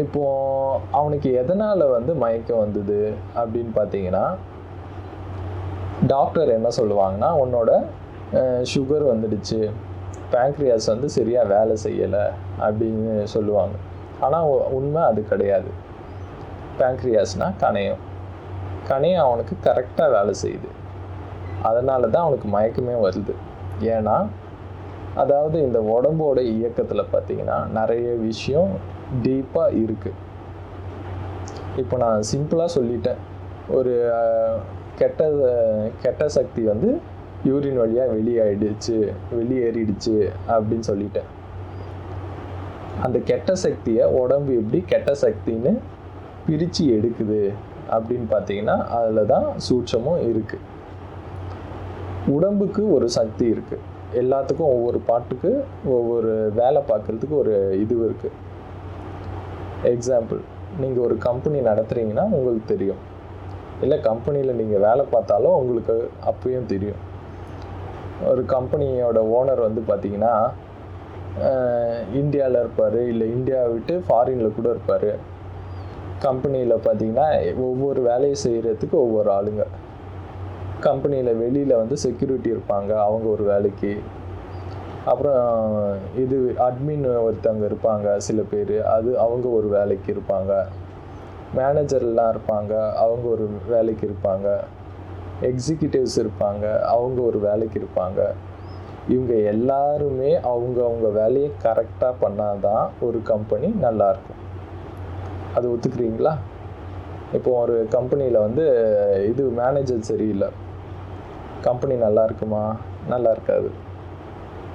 இப்போது அவனுக்கு எதனால் வந்து மயக்கம் வந்தது அப்படின்னு பார்த்தீங்கன்னா, டாக்டர் என்ன சொல்லுவாங்கன்னா, உன்னோட சுகர் வந்துடுச்சு, பேங்க்ரியாஸ் வந்து சரியாக வேலை செய்யலை அப்படின்னு சொல்லுவாங்க. ஆனால் உண்மை அது கிடையாது. பேங்க்ரியாஸ்னால் கணையம். கணையம் அவனுக்கு கரெக்டாக வேலை செய்யுது. அதனால தான் அவனுக்கு மயக்கமே வருது. ஏன்னா அதாவது இந்த உடம்போட இயக்கத்தில் பார்த்திங்கன்னா நிறைய விஷயம் டீப்பாக இருக்குது. இப்போ நான் சிம்பிளாக சொல்லிட்டேன், ஒரு கெட்ட சக்தி வந்து யூரின் வழியாக வெளியேறிடுச்சு அப்படின்னு சொல்லிட்டேன். அந்த கெட்ட சக்தியை உடம்பு எப்படி கெட்ட சக்தின்னு பிரித்து எடுக்குது அப்படின்னு பார்த்தீங்கன்னா, அதில் தான் சூட்சமும் இருக்குது. உடம்புக்கு ஒரு சக்தி இருக்குது, எல்லாத்துக்கும் ஒவ்வொரு பாட்டுக்கு ஒவ்வொரு வேலை பார்க்குறதுக்கு ஒரு இது இருக்குது. எக்ஸாம்பிள், நீங்கள் ஒரு கம்பெனி நடத்துகிறீங்கன்னா உங்களுக்கு தெரியும், இல்லை கம்பெனியில் நீங்கள் வேலை பார்த்தாலும் உங்களுக்கு அப்பயும் தெரியும். ஒரு கம்பெனியோட ஓனர் வந்து பார்த்திங்கன்னா இந்தியாவில் இருப்பார், இல்லை இந்தியாவை விட்டு ஃபாரினில் கூட இருப்பார். கம்பெனியில் பார்த்திங்கன்னா ஒவ்வொரு வேலையை செய்கிறதுக்கு ஒவ்வொரு ஆளுங்க. கம்பெனியில் வெளியில் வந்து செக்யூரிட்டி இருப்பாங்க, அவங்க ஒரு வேலைக்கு. அப்புறம் இது அட்மின் ஒருத்தவங்க இருப்பாங்க சில பேர், அவங்க ஒரு வேலைக்கு இருப்பாங்க. மேனேஜர்லாம் இருப்பாங்க, அவங்க ஒரு வேலைக்கு இருப்பாங்க. எக்ஸிக்யூட்டிவ்ஸ் இருப்பாங்க, அவங்க ஒரு வேலைக்கு இருப்பாங்க. இவங்க எல்லாருமே அவங்க வேலையை கரெக்டாக பண்ணால் தான் ஒரு கம்பெனி நல்லாயிருக்கும். அது ஒத்துக்கிறீங்களா? இப்போ ஒரு கம்பெனியில் வந்து இது மேனேஜர் சரியில்லை, கம்பெனி நல்லா இருக்குமா? நல்லா இருக்காது.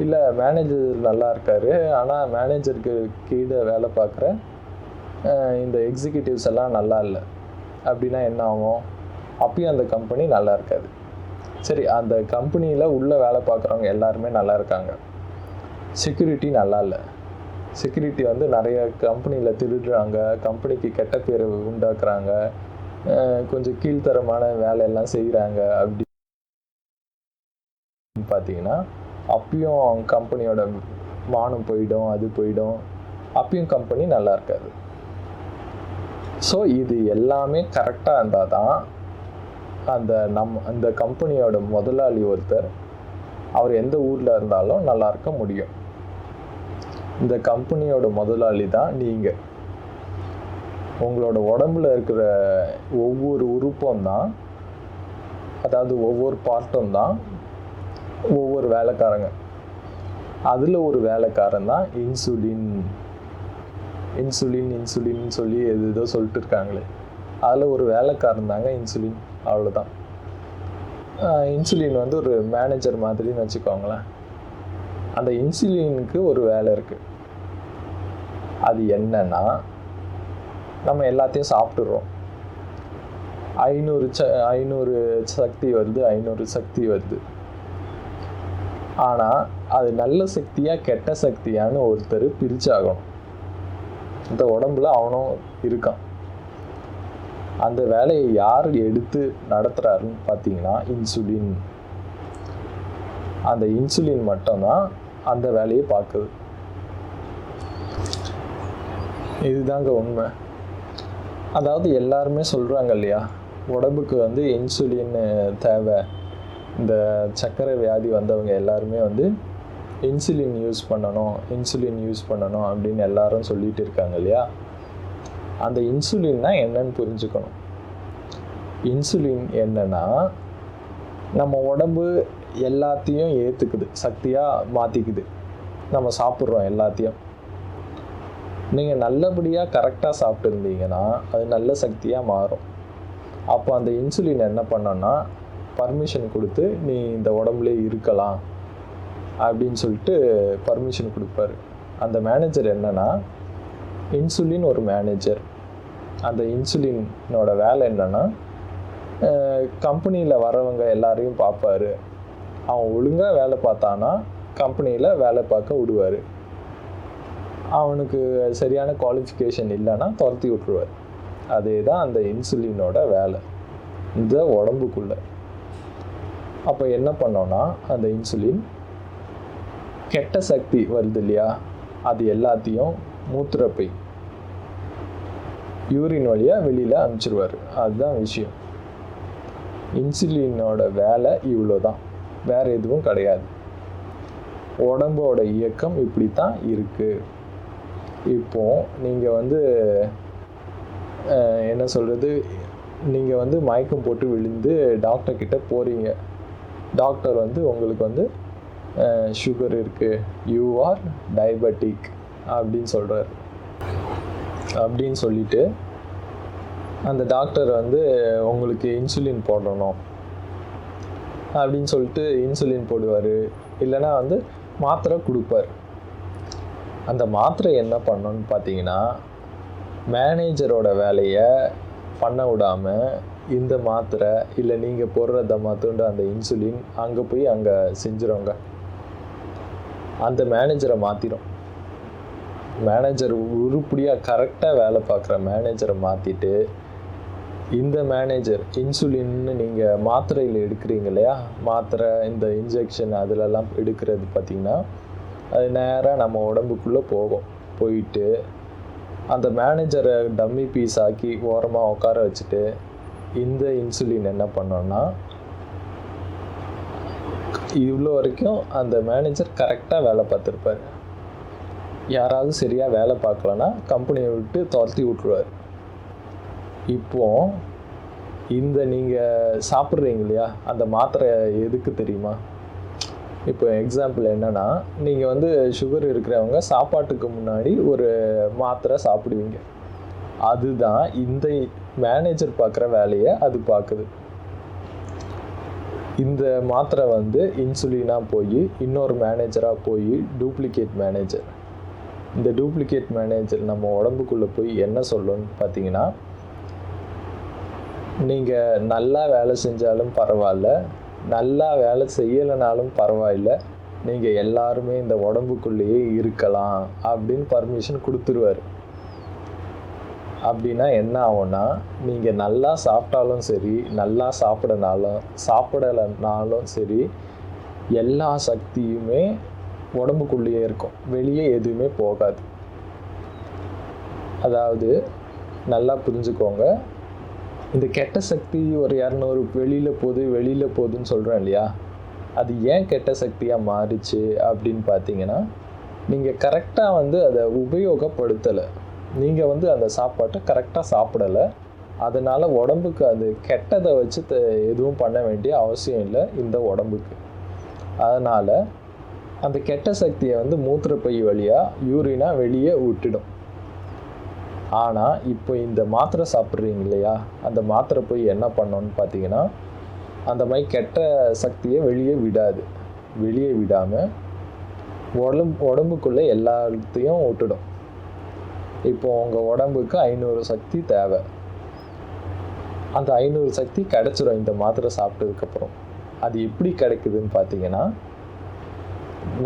இல்லை மேனேஜர் நல்லா இருக்காரு, ஆனால் மேனேஜருக்கு கீழே வேலை பார்க்குற இந்த எக்ஸிக்யூட்டிவ்ஸ் எல்லாம் நல்லா இல்லை அப்படின்னா என்ன ஆகும்? அப்பயும் அந்த கம்பெனி நல்லா இருக்காது. சரி, அந்த கம்பெனியில் உள்ளே வேலை பார்க்குறவங்க எல்லாருமே நல்லா இருக்காங்க, செக்யூரிட்டி நல்லா இல்லை. செக்யூரிட்டி வந்து நிறைய கம்பெனியில் திருடுறாங்க, கம்பெனிக்கு கெட்ட பேர் உண்டாக்குறாங்க, கொஞ்சம் கீழ்த்தரமான வேலையெல்லாம் செய்கிறாங்க அப்படின்னு பார்த்தீங்கன்னா, அப்பயும் கம்பெனியோட மானம் போயிடும், அது போயிடும், அப்பயும் கம்பெனி நல்லா இருக்காது. ஸோ இது எல்லாமே கரெக்டாக இருந்தால் தான் அந்த கம்பெனியோட முதலாளி ஒருத்தர், அவர் எந்த ஊரில் இருந்தாலும் நல்லா இருக்க முடியும். இந்த கம்பெனியோட முதலாளி தான் நீங்கள். உங்களோட உடம்புல இருக்கிற ஒவ்வொரு உறுப்பும் தான், அதாவது ஒவ்வொரு பார்ட்டும் தான் ஒவ்வொரு வேலைக்காரங்க. அதில் ஒரு வேலைக்காரன் தான் இன்சுலின். சொல்லி ஏதோ சொல்லிட்டு இருக்காங்களே, அதில் ஒரு வேலைக்காரன் தாங்க இன்சுலின். அவ்வளோதான். இன்சுலின் வந்து ஒரு மேனேஜர் மாதிரின்னு வச்சுக்கோங்களேன். அந்த இன்சுலினுக்கு ஒரு வேலை இருக்குது. அது என்னன்னா, நம்ம எல்லாத்தையும் சாப்பிட்டுறோம். 500 சக்தி வருது, 500 சக்தி வருது. ஆனால் அது நல்ல சக்தியா கெட்ட சக்தியான்னு ஒருத்தர் பிரிச்சாகணும். இந்த உடம்புல அவனும் இருக்கான். அந்த வேலையை யார் எடுத்து நடத்துகிறாருன்னு பார்த்தீங்கன்னா இன்சுலின். அந்த இன்சுலின் மட்டும்தான் அந்த வேலையை பார்க்குது. இதுதாங்க உண்மை. அதாவது எல்லாருமே சொல்கிறாங்க இல்லையா, உடம்புக்கு வந்து இன்சுலின் தேவை. இந்த சர்க்கரை வியாதி வந்தவங்க எல்லாருமே வந்து இன்சுலின் யூஸ் பண்ணணும் அப்படின்னு எல்லாரும் சொல்லிட்டு இருக்காங்க இல்லையா. அந்த இன்சுலின்னா என்னன்னு புரிஞ்சுக்கணும். இன்சுலின் என்னன்னா, நம்ம உடம்பு எல்லாத்தையும் ஏற்றுக்குது, சக்தியாக மாற்றிக்குது. நம்ம சாப்பிட்றோம் எல்லாத்தையும். நீங்கள் நல்லபடியாக கரெக்டாக சாப்பிட்டு இருந்தீங்கன்னா அது நல்ல சக்தியாக மாறும். அப்போ அந்த இன்சுலின் என்ன பண்ணோன்னா பர்மிஷன் கொடுத்து நீ இந்த உடம்புலேயே இருக்கலாம் அப்படின்னு சொல்லிட்டு பர்மிஷன் கொடுப்பாரு. அந்த மேனேஜர் என்னன்னா, இன்சுலின் ஒரு மேனேஜர். அந்த இன்சுலினோட வேலை என்னன்னா, கம்பெனியில் வரவங்க எல்லாரையும் பார்ப்பாரு. அவன் ஒழுங்காக வேலை பார்த்தானா கம்பெனியில் வேலை பார்க்க விடுவார். அவனுக்கு சரியான குவாலிஃபிகேஷன் இல்லைன்னா துரத்தி விட்டுருவார். அதே தான் அந்த இன்சுலினோட வேலை இந்த உடம்புக்குள்ளே. அப்போ என்ன பண்ணோன்னா, அந்த இன்சுலின் கெட்ட சக்தி வருது இல்லையா, அது எல்லாத்தையும் மூத்திரப்பை யூரின் வழியாக வெளியில் அனுப்பிச்சிருவார். அதுதான் விஷயம். இன்சுலினோட வேலை இவ்வளோ தான், வேறு எதுவும் கிடையாது. உடம்போட இயக்கம் இப்படி தான் இருக்குது. இப்போ நீங்கள் வந்து என்ன சொல்கிறது, நீங்கள் வந்து மயக்கம் போட்டு விழுந்து டாக்டர்கிட்ட போகிறீங்க. டாக்டர் வந்து உங்களுக்கு வந்து சுகர் இருக்குது, யூ ஆர் டயபெட்டிக் அப்படின்னு சொல்கிறார். அப்படின்னு சொல்லிட்டு அந்த டாக்டர் வந்து உங்களுக்கு இன்சுலின் போடணும் அப்படின்னு சொல்லிட்டு இன்சுலின் போடுவார். இல்லைன்னா வந்து மாத்திரை கொடுப்பார். அந்த மாத்திரை என்ன பண்ணணும்னு பார்த்தீங்கன்னா, மேனேஜரோட வேலையை பண்ண விடாமல் இந்த மாத்திரை இல்லை நீங்கள் போடுறத மாத்தோண்டு அந்த இன்சுலின் அங்கே போய் அங்கே செஞ்சிருவாங்க. அந்த மேனேஜரை மாற்றிடும். மேனேஜர் உருப்படியாக கரெக்டாக வேலை பார்க்குற மேனேஜரை மாற்றிட்டு, இந்த மேனேஜர் இன்சுலின்னு நீங்கள் மாத்திரையில் எடுக்கிறீங்க இல்லையா, மாத்திரை இந்த இன்ஜெக்ஷன் அதிலெல்லாம் எடுக்கிறது பார்த்திங்கன்னா அது நேராக நம்ம உடம்புக்குள்ளே போயிட்டு அந்த மேனேஜரை டம்மி பீஸ் ஆக்கி ஓரமாக உட்கார வச்சுட்டு இந்த இன்சுலின் என்ன பண்ணோன்னா, இவ்வளோ வரைக்கும் அந்த மேனேஜர் கரெக்டாக வேலை பார்த்துருப்பார். யாராவது சரியாக வேலை பார்க்கலன்னா கம்பெனியை விட்டு துரத்தி விட்ருவார். இப்போது இந்த நீங்கள் சாப்பிட்றீங்க இல்லையா, அந்த மாத்திரை எதுக்கு தெரியுமா? இப்போ எக்ஸாம்பிள் என்னென்னா, நீங்கள் வந்து சுகர் இருக்கிறவங்க சாப்பாட்டுக்கு முன்னாடி ஒரு மாத்திரை சாப்பிடுவீங்க. அதுதான் இந்த மேனேஜர் பார்க்குற வேலையை அது பார்க்குது. இந்த மாத்திரை வந்து இன்சுலினாக போய் இன்னொரு மேனேஜராக போய் டூப்ளிகேட் மேனேஜர். இந்த டூப்ளிகேட் மேனேஜர் நம்ம உடம்புக்குள்ளே போய் என்ன சொல்லணும்னு பார்த்தீங்கன்னா, நீங்கள் நல்லா வேலை செஞ்சாலும் பரவாயில்ல, நல்லா வேலை செய்யலைனாலும் பரவாயில்ல, நீங்கள் எல்லாருமே இந்த உடம்புக்குள்ளேயே இருக்கலாம் அப்படின்னு பர்மிஷன் கொடுத்துருவார். அப்படின்னா என்ன ஆகும்னா, நீங்கள் நல்லா சாப்பிட்டாலும் சரி, நல்லா சாப்பிடலைனாலும் சரி, எல்லா சக்தியுமே உடம்புக்குள்ளேயே இருக்கும், வெளியே எதுவுமே போகாது. அதாவது நல்லா புரிஞ்சுக்கோங்க, இந்த கெட்ட சக்தி ஒரு 200 வெளியில் போகுதுன்னு சொல்கிறேன் இல்லையா, அது ஏன் கெட்ட சக்தியாக மாறிச்சு அப்படின்னு பார்த்தீங்கன்னா, நீங்கள் கரெக்டாக வந்து அதை உபயோகப்படுத்தலை. நீங்கள் வந்து அந்த சாப்பாட்டை கரெக்டாக சாப்பிடலை. அதனால் உடம்புக்கு அது கெட்டதை வச்சு எதுவும் பண்ண வேண்டிய அவசியம் இல்லை இந்த உடம்புக்கு. அதனால் அந்த கெட்ட சக்தியை வந்து மூத்திரப்பை வழியாக யூரினாக வெளியே விட்டுடும். ஆனால் இப்போ இந்த மாத்திரை சாப்பிட்றீங்க இல்லையா, அந்த மாத்திரை போய் என்ன பண்ணோன்னு பார்த்தீங்கன்னா, அந்த மாதிரி கெட்ட சக்தியை வெளியே விடாமல் உடம்புக்குள்ளே எல்லாத்தையும் விட்டுடும். இப்போ உங்கள் உடம்புக்கு 500 சக்தி தேவை. அந்த 500 சக்தி கிடைச்சிரும் இந்த மாத்திரை சாப்பிட்டதுக்கப்புறம். அது எப்படி கிடைக்குதுன்னு பார்த்தீங்கன்னா,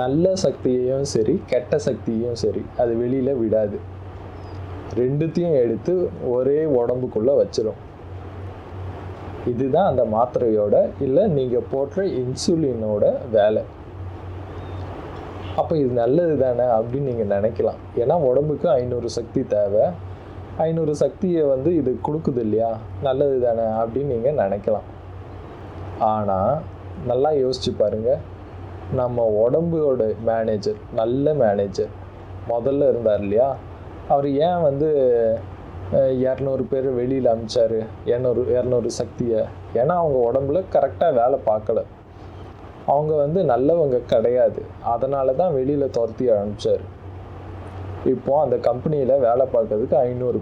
நல்ல சக்தியையும் சரி கெட்ட சக்தியையும் சரி அது வெளியில் விடாது. ரெண்டுத்தையும் எடுத்து ஒரே உடம்புக்குள்ளே வச்சிடும். இதுதான் அந்த மாத்திரையோட இல்லை நீங்கள் போடுற இன்சுலினோட வேலை. அப்போ இது நல்லது தானே அப்படின்னு நீங்கள் நினைக்கலாம். ஏன்னா உடம்புக்கு 500 சக்தி தேவை. 500 சக்தியை இது கொடுக்குது இல்லையா, நல்லது தானே அப்படின்னு நீங்கள் நினைக்கலாம். ஆனால் நல்லா யோசிச்சு பாருங்கள், நம்ம உடம்போட மேனேஜர், நல்ல மேனேஜர் முதல்ல இருந்தார் இல்லையா, அவர் ஏன் 200 பேர் வெளியில் அனுப்பிச்சாரு, 200 சக்தியை? ஏன்னா அவங்க உடம்புல கரெக்டாக வேலை பார்க்கல. அவங்க நல்லவங்க கிடையாது. அதனால தான் வெளியில் துரத்தி அனுப்பிச்சார். இப்போ அந்த கம்பெனியில் வேலை பார்க்கறதுக்கு 500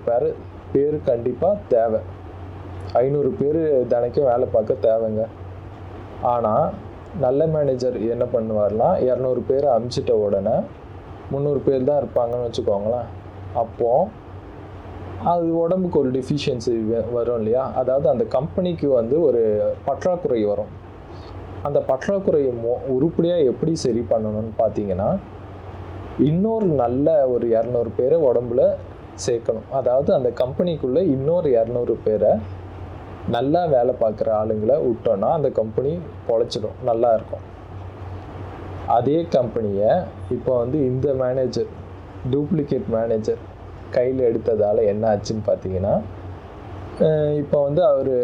பேர் கண்டிப்பாக தேவை. 500 பேர் தினைக்கும் வேலை பார்க்க தேவைங்க. ஆனால் நல்ல மேனேஜர் என்ன பண்ணுவார்னா, 200 பேர் அனுப்பிச்சிட்ட உடனே 300 பேர் தான் இருப்பாங்கன்னு வச்சுக்கோங்களேன். அப்போது அது உடம்புக்கு ஒரு டெஃபிஷியன்சி வரும் இல்லையா, அதாவது அந்த கம்பெனிக்கு ஒரு பற்றாக்குறை வரும். அந்த பற்றாக்குறையை உருப்படியாக எப்படி சரி பண்ணணும்னு பார்த்தீங்கன்னா, இன்னொரு நல்ல ஒரு 200 பேரை உடம்புல சேர்க்கணும். அதாவது அந்த கம்பெனிக்குள்ளே இன்னொரு 200 பேரை நல்லா வேலை பார்க்குற ஆளுங்களை விட்டோன்னா அந்த கம்பெனி பொழைச்சிடும், நல்லா இருக்கும். அதே கம்பெனியை இப்போ இந்த மேனேஜர், டூப்ளிகேட் மேனேஜர் கையில் எடுத்ததால் என்ன ஆச்சுன்னு பார்த்தீங்கன்னா, இப்போ அவர்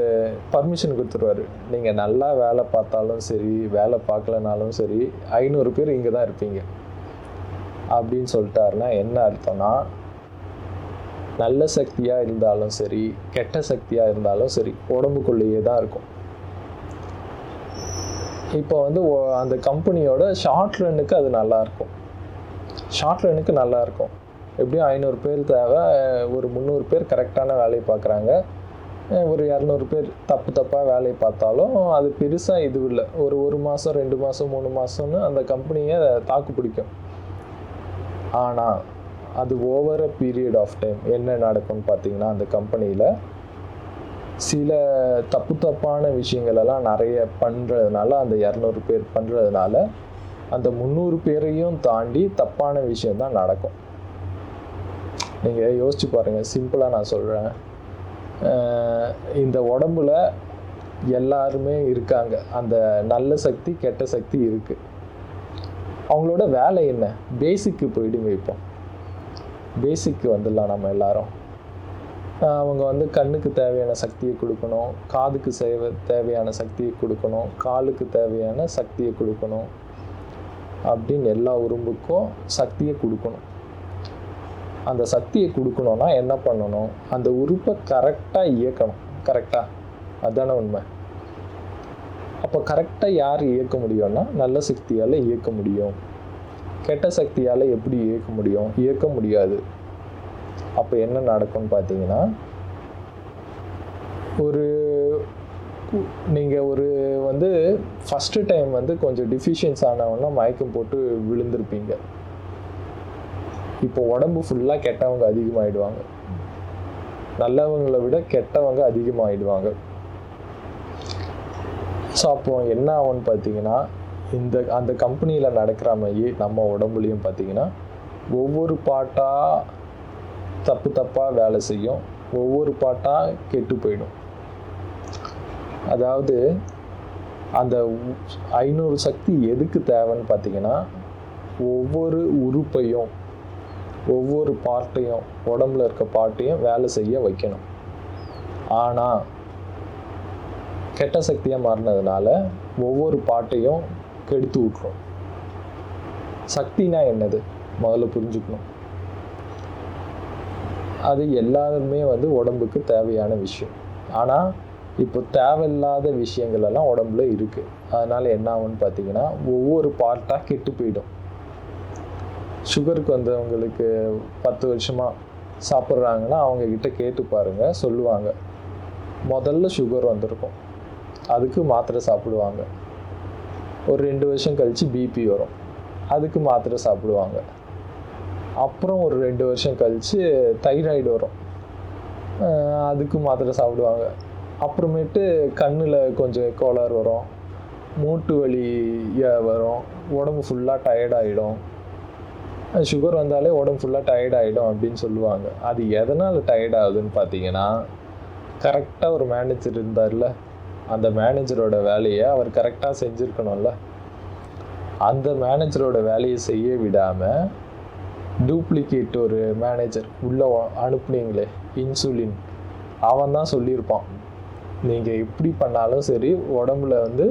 பர்மிஷன் கொடுத்துருவார். நீங்கள் நல்லா வேலை பார்த்தாலும் சரி வேலை பார்க்கலனாலும் சரி 500 பேர் இங்கே தான் இருப்பீங்க அப்படின்னு சொல்லிட்டாருன்னா என்ன அர்த்தம்னா, நல்ல சக்தியாக இருந்தாலும் சரி கெட்ட சக்தியாக இருந்தாலும் சரி உடம்புக்குள்ளேயே தான் இருக்கும். இப்போ அந்த கம்பெனியோட ஷார்ட் ரன்னுக்கு அது நல்லாயிருக்கும். ஷார்ட் ரன்னுக்கு நல்லாயிருக்கும். எப்படியும் 500 பேர் தேவை, ஒரு 300 பேர் கரெக்டான வேலையை பார்க்குறாங்க, ஒரு 200 பேர் தப்பாக வேலையை பார்த்தாலும் அது பெருசாக இது இல்லை. ஒரு மாதம் 2 மாதம் 3 மாதம்னு அந்த கம்பெனியை தாக்கு பிடிக்கும். ஆனால் அது over a period of time என்ன நடக்கும்னு பார்த்தீங்கன்னா, அந்த கம்பெனியில் சில தப்பான விஷயங்களெல்லாம் நிறைய பண்ணுறதுனால, அந்த 200 பேர் பண்ணுறதுனால அந்த 300 பேரையும் தாண்டி தப்பான விஷயந்தான் நடக்கும். நீங்கள் யோசிச்சு பாருங்கள். சிம்பிளாக நான் சொல்கிறேன், இந்த உடம்புல எல்லாருமே இருக்காங்க. அந்த நல்ல சக்தி கெட்ட சக்தி இருக்குது. அவங்களோட வேலை என்ன? பேசிக்கு போயிடுங்க. இப்போ பேசிக்கு வந்துடலாம் நம்ம எல்லாரும். அவங்க கண்ணுக்கு தேவையான சக்தியை கொடுக்கணும், காதுக்கு தேவையான சக்தியை கொடுக்கணும், காலுக்கு தேவையான சக்தியை கொடுக்கணும், அப்படின்னு எல்லா உறுப்புக்கும் சக்தியை கொடுக்கணும். அந்த சக்தியை கொடுக்கணுன்னா என்ன பண்ணணும்? அந்த உறுப்பை கரெக்டாக இயக்கணும். கரெக்டாக, அதுதானே உண்மை. அப்போ கரெக்டாக யார் இயக்க முடியும்னா, நல்ல சக்தியால் இயக்க முடியும். கெட்ட சக்தியால் எப்படி இயக்க முடியும்? இயக்க முடியாது. அப்போ என்ன நடக்கும்னு பார்த்தீங்கன்னா, நீங்கள் ஃபஸ்ட்டு டைம் கொஞ்சம் டிஃபிஷியன்ஸ் ஆனவொன்னா மயக்கம் போட்டு விழுந்திருப்பீங்க. இப்போ உடம்பு ஃபுல்லாக கெட்டவங்க அதிகமாகிடுவாங்க. நல்லவங்களை விட கெட்டவங்க அதிகமாகிடுவாங்க. ஸோ அப்போ என்ன ஆகும்னு பார்த்தீங்கன்னா, அந்த கம்பெனியில் நடக்கிற மாதிரி நம்ம உடம்புலையும் பார்த்தீங்கன்னா ஒவ்வொரு பாட்டாக தப்பாக வேலை செய்யும், ஒவ்வொரு பாட்டாக கெட்டு போயிடும். அதாவது அந்த 500 சக்தி எதுக்கு தேவைன்னு பார்த்தீங்கன்னா, ஒவ்வொரு உறுப்பையும் ஒவ்வொரு பார்ட்டையும் உடம்புல இருக்க பார்ட்டையும் வேலை செய்ய வைக்கணும். ஆனால் கெட்ட சக்தியாக மாறினதுனால ஒவ்வொரு பார்ட்டையும் கெடுத்து விட்டுரும். சக்தினா என்னது முதல்ல புரிஞ்சுக்கணும். அது எல்லாருமே உடம்புக்கு தேவையான விஷயம். ஆனால் இப்போ தேவையில்லாத விஷயங்கள் எல்லாம் உடம்புல இருக்குது. அதனால் என்ன ஆகும்னு பார்த்தீங்கன்னா, ஒவ்வொரு பார்ட்டாக கெட்டு போயிடும். சுகருக்கு வந்தவங்களுக்கு 10 வருஷமாக சாப்பிட்றாங்கன்னா அவங்கக்கிட்ட கேட்டு பாருங்கள், சொல்லுவாங்க. முதல்ல சுகர் வந்திருக்கும், அதுக்கு மாத்திரை சாப்பிடுவாங்க. ஒரு 2 வருஷம் கழித்து பிபி வரும், அதுக்கு மாத்திரை சாப்பிடுவாங்க. அப்புறம் ஒரு 2 வருஷம் கழித்து தைராய்டு வரும், அதுக்கு மாத்திரை சாப்பிடுவாங்க. அப்புறமேட்டு கண்ணில் கொஞ்சம் கோளாறு வரும், மூட்டு வலி வரும், உடம்பு ஃபுல்லாக டயர்டாகிடும். சுகர் வந்தாலே உடம்பு ஃபுல்லாக டயர்டாகிடும் அப்படின்னு சொல்லுவாங்க. அது எதனால் டயர்ட் ஆகுதுன்னு பார்த்தீங்கன்னா, கரெக்டாக ஒரு மேனேஜர் இருந்தார்ல, அந்த மேனேஜரோட வேலையை அவர் கரெக்டாக செஞ்சுருக்கணும்ல. அந்த மேனேஜரோட வேலையை செய்ய விடாமல் டூப்ளிகேட் ஒரு மேனேஜர் உள்ளே அனுப்புனீங்களே, இன்சுலின், அவன் தான் சொல்லியிருப்பான், நீங்கள் எப்படி பண்ணாலும் சரி உடம்புல வந்து,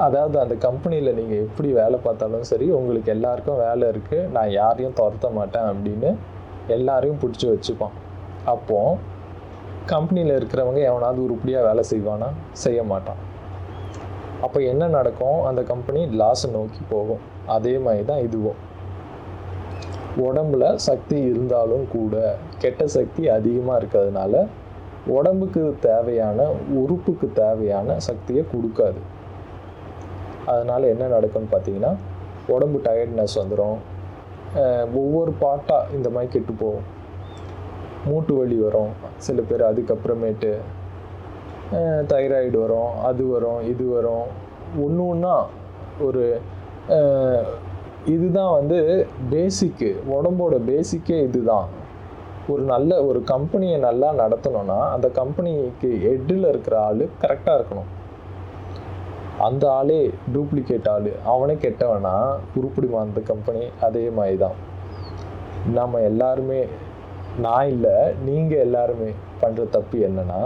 அதாவது அந்த கம்பெனியில் நீங்கள் எப்படி வேலை பார்த்தாலும் சரி உங்களுக்கு எல்லாருக்கும் வேலை இருக்குது, நான் யாரையும் துரத்த மாட்டேன் அப்படின்னு எல்லாரையும் பிடிச்சி வச்சுப்பான். அப்போது கம்பெனியில் இருக்கிறவங்க எவனாவது உருப்படியாக வேலை செய்வானா? செய்ய மாட்டான். அப்போ என்ன நடக்கும்? அந்த கம்பெனி லாஸை நோக்கி போகும். அதே மாதிரி தான் இதுவும். உடம்புல சக்தி இருந்தாலும் கூட கெட்ட சக்தி அதிகமாக இருக்கிறதுனால உடம்புக்கு தேவையான, உறுப்புக்கு தேவையான சக்தியை கொடுக்காது. அதனால் என்ன நடக்கும்னு பார்த்தீங்கன்னா, உடம்பு டயர்ட்னஸ் வந்துடும், ஒவ்வொரு பார்ட்டாக இந்த மாதிரி கெட்டு போகும். மூட்டு வலி வரும் சில பேர், அதுக்கப்புறமேட்டு தைராய்டு வரும், அது வரும், இது வரும், ஒன்று ஒன்றா ஒரு இதுதான் வந்து பேசிக்கு, உடம்போட பேசிக்கே இதுதான். ஒரு கம்பெனியை நல்லா நடத்தணும்னா அந்த கம்பெனிக்கு ஹெட்டில் இருக்கிற ஆள் கரெக்டாக இருக்கணும். அந்த ஆளே டூப்ளிகேட் ஆள், அவனே கெட்டவனா உருப்பிடுமா அந்த கம்பெனி? அதே மாதிரி தான் நம்ம எல்லாருமே, நான் இல்லை நீங்கள் எல்லாருமே பண்ணுற தப்பு என்னன்னா,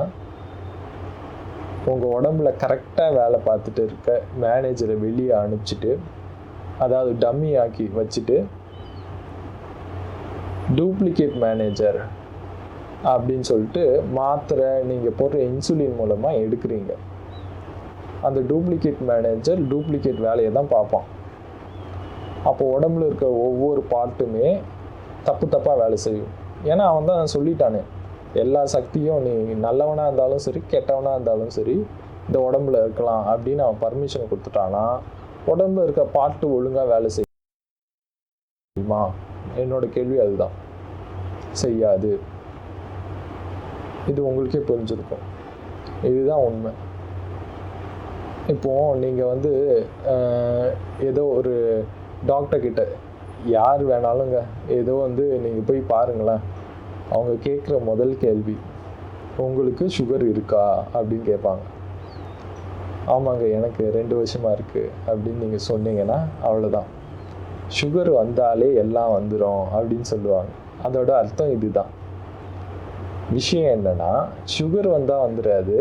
உங்கள் உடம்புல கரெக்டாக வேலை பார்த்துட்டு இருக்க மேனேஜரை வெளியே அனுப்பிச்சிட்டு, அதாவது டம்மி ஆக்கி வச்சுட்டு, டூப்ளிகேட் மேனேஜர் அப்படின்னு சொல்லிட்டு மாத்திரை நீங்கள் போடுற இன்சுலின் மூலமாக எடுக்கிறீங்க. அந்த டூப்ளிகேட் மேனேஜர் டூப்ளிகேட் வேலையை தான் பார்ப்பான். அப்போ உடம்புல இருக்க ஒவ்வொரு பார்ட்டுமே தப்பாக வேலை செய்யும். ஏன்னா அவன் தான் சொல்லிட்டானே, எல்லா சக்தியும் நீ நல்லவனாக இருந்தாலும் சரி கெட்டவனாக இருந்தாலும் சரி இந்த உடம்புல இருக்கலாம் அப்படின்னு அவன் பர்மிஷன் கொடுத்துட்டானா, உடம்புல இருக்க பார்ட்டு ஒழுங்காக வேலை செய்யுமா? என்னோட கேள்வி அதுதான். செய்யாது. இது உங்களுக்கே புரிஞ்சிருக்கும். இதுதான் உண்மை. இப்போது நீங்கள் வந்து ஏதோ ஒரு டாக்டர்கிட்ட, யார் வேணாலுங்க, ஏதோ வந்து நீங்கள் போய் பாருங்களேன், அவங்க கேட்குற முதல் கேள்வி, உங்களுக்கு சுகர் இருக்கா அப்படின்னு கேட்பாங்க. ஆமாங்க எனக்கு 2 வருஷமாக இருக்குது அப்படின்னு நீங்கள் சொன்னீங்கன்னா அவ்வளோதான், சுகர் வந்தாலே எல்லாம் வந்துடும் அப்படின்னு சொல்லுவாங்க. அதோட அர்த்தம் இதுதான். விஷயம் என்னன்னா, சுகர் வந்தால் வந்துடாது.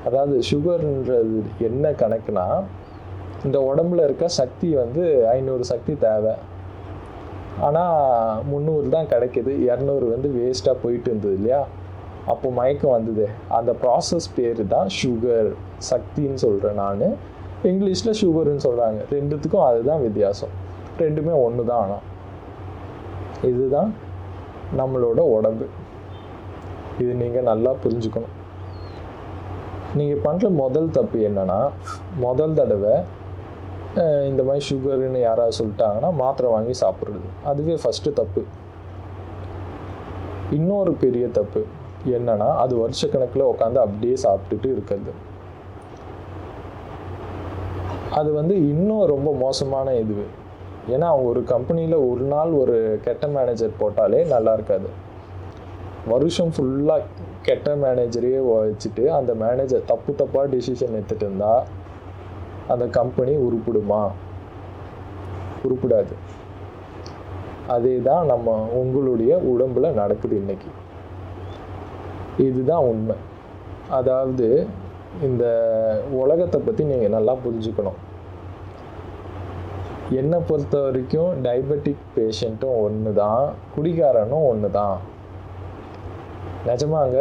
அதாவது சுகர்ன்றது என்ன கணக்குனா, இந்த உடம்புல இருக்க சக்தி வந்து 500 சக்தி தேவை, ஆனால் 300 தான் கிடைக்கிது, 200 வந்து வேஸ்ட்டாக போயிட்டு இருந்தது இல்லையா? அப்போ மயக்கம் வந்தது. அந்த ப்ராசஸ் பேர் தான் சுகர். சக்தின்னு சொல்கிறேன் நான், இங்கிலீஷில் சுகர்னு சொல்கிறாங்க. ரெண்டுத்துக்கும் அதுதான் வித்தியாசம், ரெண்டுமே ஒன்று தான். ஆனால் இதுதான் நம்மளோட உடம்பு. இது நீங்கள் நல்லா புரிஞ்சுக்கணும். நீங்கள் பண்ணுற முதல் தப்பு என்னென்னா, முதல் தடவை இந்த மாதிரி சுகருன்னு யாராவது சொல்லிட்டாங்கன்னா மாத்திரை வாங்கி சாப்பிட்றது. அதுவே ஃபஸ்ட்டு தப்பு. இன்னொரு பெரிய தப்பு என்னன்னா, அது வருஷக்கணக்கில் உட்காந்து அப்படியே சாப்பிட்டுட்டு இருக்கிறது. அது வந்து இன்னும் ரொம்ப மோசமான இது. ஏன்னா அவங்க ஒரு கம்பெனியில் ஒரு நாள் ஒரு கெட்ட மேனேஜர் போட்டாலே நல்லா இருக்காது. வருஷம் ஃபுல்லாக கெட்ட மேனேஜரையே வச்சுட்டு அந்த மேனேஜர் தப்பாக டிசிஷன் எடுத்துகிட்டு இருந்தால் அந்த கம்பெனி உருப்பிடுமா? உருப்பிடாது. அதே தான் உங்களுடைய உடம்புல நடக்குது இன்னைக்கு. இதுதான் உண்மை. அதாவது இந்த உலகத்தை பற்றி நீங்கள் நல்லா புரிஞ்சுக்கணும். என்னை பொறுத்த வரைக்கும் டயபெட்டிக் பேஷண்ட்டும் ஒன்று தான், குடிகாரனும் ஒன்று தான். நிஜமாங்க,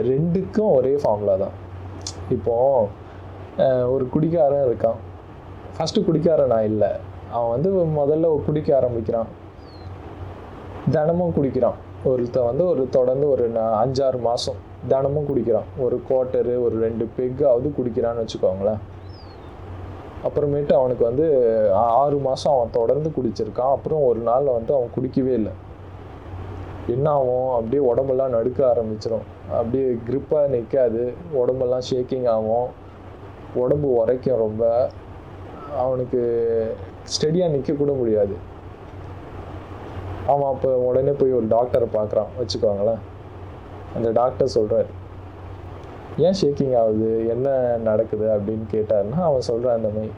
ரெண்டுக்கும் ஒரே ஃபார்முலா தான். இப்போது ஒரு குடிகாரன் இருக்கான். ஃபஸ்ட்டு குடிக்காரன் நான் இல்லை, அவன் வந்து முதல்ல குடிக்க ஆரம்பிக்கிறான், தினமும் குடிக்கிறான். ஒருத்தன் வந்து தொடர்ந்து ஒரு 5-6 மாதம் தினமும் குடிக்கிறான், ஒரு குவார்ட்டரு ஒரு 2 பெக்காவது குடிக்கிறான்னு வச்சுக்கோங்களேன். அப்புறமேட்டு அவனுக்கு வந்து 6 மாதம் அவன் தொடர்ந்து குடிச்சிருக்கான். அப்புறம் ஒரு நாள் வந்து அவன் குடிக்கவே இல்லை. என்ன ஆகும், அப்படியே உடம்பெல்லாம் நடுக்க ஆரம்பிச்சிடும், அப்படியே க்ரிப்பாக நிற்காது, உடம்பெல்லாம் ஷேக்கிங் ஆகும், உடம்பு உரைக்கும் ரொம்ப, அவனுக்கு ஸ்டெடியாக நிற்கக்கூட முடியாது. அவன் அப்போ உடனே போய் ஒரு டாக்டரை பார்க்குறான் வச்சுக்கோங்களேன். அந்த டாக்டர் சொல்கிறார், ஏன் ஷேக்கிங் ஆகுது, என்ன நடக்குது அப்படின்னு கேட்டாருன்னா அவன் சொல்கிறான், இந்த மாதிரி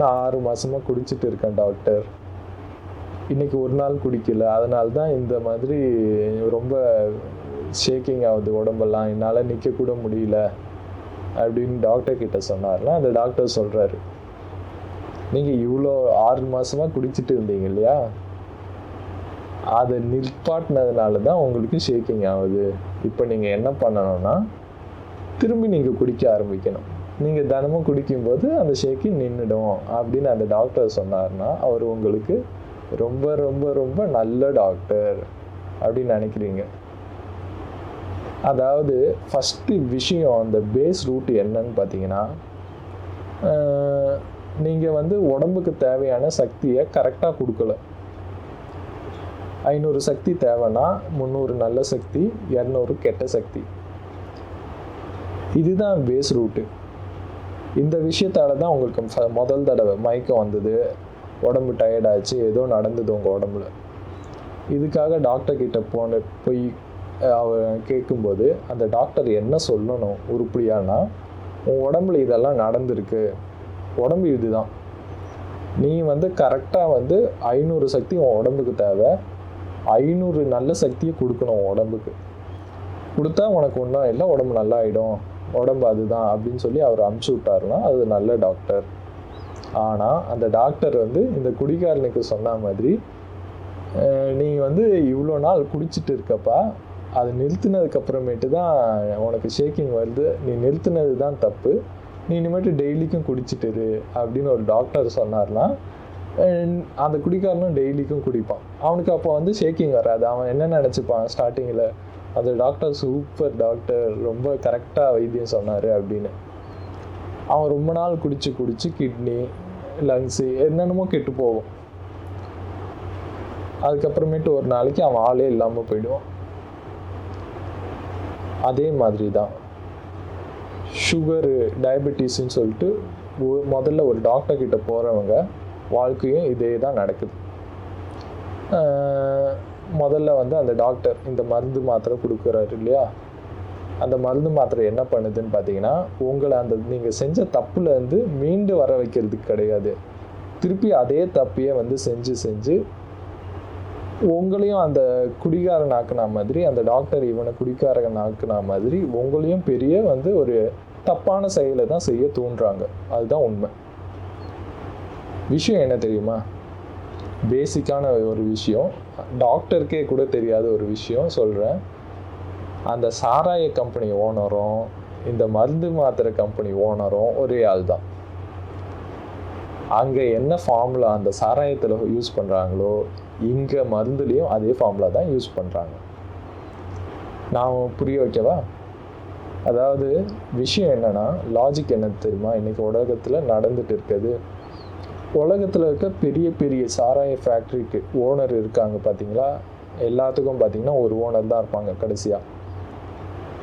நான் 6 மாதமாக குடிச்சிட்டு இருக்கேன் டாக்டர், இன்றைக்கி ஒரு நாள் குடிக்கல, அதனால தான் இந்த மாதிரி ரொம்ப ஷேக்கிங் ஆகுது உடம்பெல்லாம், என்னால் நிற்கக்கூட முடியல அப்படின்னு டாக்டர்கிட்ட சொன்னார்னா அந்த டாக்டர் சொல்கிறாரு, நீங்கள் இவ்வளோ 6 மாதமாக குடிச்சிட்டு இருந்தீங்க இல்லையா, அதை நிற்பாட்டினதுனால தான் உங்களுக்கு ஷேக்கிங் ஆகுது. இப்போ நீங்கள் என்ன பண்ணணும்னா திரும்பி நீங்கள் குடிக்க ஆரம்பிக்கணும், நீங்கள் தினமும் குடிக்கும்போது அந்த ஷேக்கிங் நின்றுடும் அப்படின்னு அந்த டாக்டர் சொன்னார்னா அவர் உங்களுக்கு ரொம்ப ரொம்ப ரொம்ப நல்ல டாக்டர் அப்படின்னு நினைக்கிறீங்க. அதாவது ஃபஸ்ட்டு விஷயம், அந்த பேஸ் ரூட் என்னன்னு பார்த்தீங்கன்னா, நீங்கள் வந்து உடம்புக்கு தேவையான சக்தியை கரெக்டாக கொடுக்கல. 500 சக்தி தேவைன்னா 300 நல்ல சக்தி, 200 கெட்ட சக்தி. இதுதான் பேஸ் ரூட்டு. இந்த விஷயத்தால தான் உங்களுக்கு முதல் தடவை மயக்கம் வந்தது, உடம்பு டயர்டாச்சு, ஏதோ நடந்தது உங்கள் உடம்புல. இதுக்காக டாக்டர்கிட்ட போய் கேட்கும்போது அந்த டாக்டர் என்ன சொல்லணும் உருப்படியானா, உன் உடம்புல இதெல்லாம் நடந்திருக்கு, உடம்பு இதுதான், நீ வந்து கரெக்டாக வந்து 500 சக்தி உன் உடம்புக்கு தேவை, 500 நல்ல சக்தியை கொடுக்கணும் உடம்புக்கு, கொடுத்தா உனக்கு ஒன்றும் இல்லை, உடம்பு நல்லா ஆகிடும், உடம்பு அதுதான் அப்படின்னு சொல்லி அவர் அமுச்சு விட்டாருன்னா அது நல்ல டாக்டர். ஆனால் அந்த டாக்டர் வந்து இந்த குடிகாரனுக்கு சொன்ன மாதிரி, நீ வந்து இவ்வளோ நாள் குடிச்சிட்டு இருக்கப்பா, அது நிறுத்தினதுக்கப்புறமேட்டு தான் உனக்கு ஷேக்கிங் வருது, நீ நிறுத்தினது தான் தப்பு, நீ இனிமேட்டு டெய்லிக்கும் குடிச்சிட்டுரு அப்படின்னு ஒரு டாக்டர் சொன்னார்னா அந்த குடிக்காரனும் டெய்லிக்கும் குடிப்பான். அவனுக்கு அப்போ வந்து ஷேக்கிங் வராது. அவன் என்ன நினச்சிப்பான் ஸ்டார்டிங்கில், அந்த டாக்டர் சூப்பர் டாக்டர், ரொம்ப கரெக்டாக வைத்தியம் சொன்னார் அப்படின்னு. அவன் ரொம்ப நாள் குடிச்சு கிட்னி லங்ஸு என்னென்னமோ கெட்டு போகும். அதுக்கப்புறமேட்டு ஒரு நாளைக்கு அவன் ஆளே இல்லாமல் போயிடுவான். அதே மாதிரி தான் சுகரு, டயபெட்டிஸ்ன்னு சொல்லிட்டு முதல்ல ஒரு டாக்டர்கிட்ட போகிறவங்க வாழ்க்கையும் இதே தான் நடக்குது. முதல்ல வந்து அந்த டாக்டர் இந்த மருந்து மாத்திரை கொடுக்குறாரு இல்லையா, அந்த மருந்து மாத்திரை என்ன பண்ணுதுன்னு பார்த்தீங்கன்னா, உங்களை அந்த நீங்கள் செஞ்ச தப்புலேருந்து மீண்டு வர வைக்கிறதுக்கு கிடையாது, திருப்பி அதே தப்பையே வந்து செஞ்சு உங்களையும் அந்த குடிகாரன் ஆக்குனா மாதிரி, அந்த டாக்டர் இவனை குடிக்காரன் ஆக்குனா மாதிரி உங்களையும் பெரிய வந்து ஒரு தப்பான செயலை தான் செய்ய தூண்டுறாங்க. அதுதான் உண்மை. விஷயம் என்ன தெரியுமா, பேசிக்கான ஒரு விஷயம், டாக்டருக்கே கூட தெரியாத ஒரு விஷயம் சொல்கிறேன். அந்த சாராய கம்பெனி ஓனரும் இந்த மருந்து மாத்திரை கம்பெனி ஓனரும் ஒரே ஆள் தான். அங்கே என்ன ஃபார்முலா அந்த சாராயத்தில் யூஸ் பண்ணுறாங்களோ இங்கே மருந்துலேயும் அதே ஃபார்முலா தான் யூஸ் பண்ணுறாங்க. நான் புரிய வைக்கவா? அதாவது விஷயம் என்னென்னா, லாஜிக் என்ன தெரியுமா, இன்றைக்கி உலகத்தில் நடந்துட்டு இருக்குது, உலகத்தில் இருக்க பெரிய பெரிய சாராய ஃபேக்ட்ரிக்கு ஓனர் இருக்காங்க பார்த்தீங்களா, எல்லாத்துக்கும் பார்த்தீங்கன்னா ஒரு ஓனர் தான் இருப்பாங்க கடைசியாக.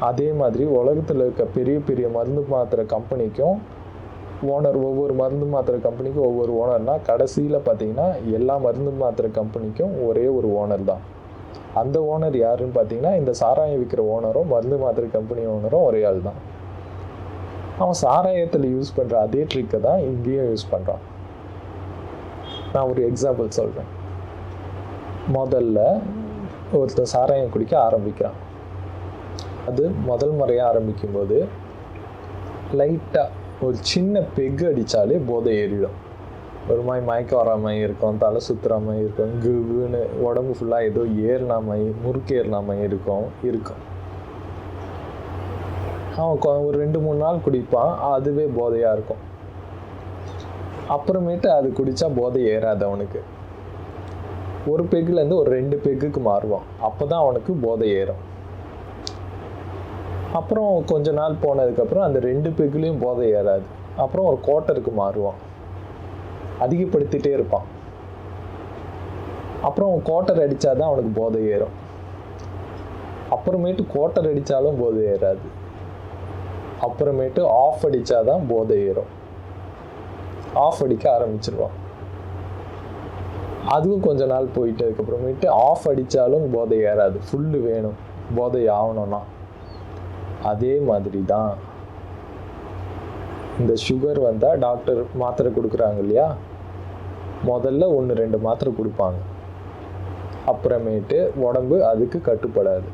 அதே மாதிரி உலகத்தில் இருக்க பெரிய பெரிய மருந்து மாத்திரை கம்பெனிக்கும் ஓனர், ஒவ்வொரு மருந்து மாத்திரை கம்பெனிக்கும் ஒவ்வொரு ஓனர்னால் கடைசியில் பார்த்தீங்கன்னா எல்லா மருந்து மாத்திரை கம்பெனிக்கும் ஒரே ஒரு ஓனர் தான். அந்த ஓனர் யாருன்னு பார்த்தீங்கன்னா, இந்த சாராயம் விற்கிற ஓனரும் மருந்து மாத்திரை கம்பெனி ஓனரும் ஒரே ஆள் தான். அவன் சாராயத்தில் யூஸ் பண்ணுற அதே ட்ரிக்கை தான் இங்கேயும் யூஸ் பண்ணுறான். நான் ஒரு எக்ஸாம்பிள் சொல்கிறேன். முதல்ல ஒருத்தர் சாராயம் குடிக்க ஆரம்பிக்கிறான். அது முதல் முறையாக ஆரம்பிக்கும்போது லைட்டாக ஒரு சின்ன பெக்கு அடித்தாலே போதை ஏறிடும். ஒரு மாதிரி மயக்கம் வர மாதிரி இருக்கும், தலை சுற்றுற மாதிரி இருக்கும், குன்னு உடம்பு ஃபுல்லாக ஏதோ ஏறினா மாதிரி, முறுக்கேறினா மாதிரி இருக்கும். அவன் ஒரு 2-3 நாள் குடிப்பான், அதுவே போதையாக இருக்கும். அப்புறமேட்டு அது குடித்தா போதை ஏறாது அவனுக்கு. ஒரு பெக்குலேருந்து ஒரு 2 பெக்குக்கு மாறுவான், அப்போ தான் அவனுக்கு போதை ஏறும். அப்புறம் கொஞ்ச நாள் போனதுக்கப்புறம் அந்த 2 பெக்குலேயும் போதை ஏறாது. அப்புறம் ஒரு குவார்ட்டருக்கு மாறுவான். அதிகப்படுத்திகிட்டே இருப்பான். அப்புறம் குவார்ட்டர் அடித்தா தான் அவனுக்கு போதை ஏறும். அப்புறமேட்டு குவார்ட்டர் அடித்தாலும் போதை ஏறாது. அப்புறமேட்டு ஆஃப் அடித்தா தான் போதை ஏறும். ஆஃப் அடிக்க ஆரம்பிச்சிருவான். அதுவும் கொஞ்ச நாள் போயிட்டதுக்கப்புறமேட்டு ஆஃப் அடித்தாலும் போதை ஏறாது. ஃபுல்லு வேணும் போதை ஆகணும்னா. அதே மாதிரி தான் இந்த சுகர் வந்தால் டாக்டர் மாத்திரை கொடுக்குறாங்க இல்லையா, முதல்ல 1-2 மாத்திரை கொடுப்பாங்க. அப்புறமேட்டு உடம்பு அதுக்கு கட்டுப்படாது.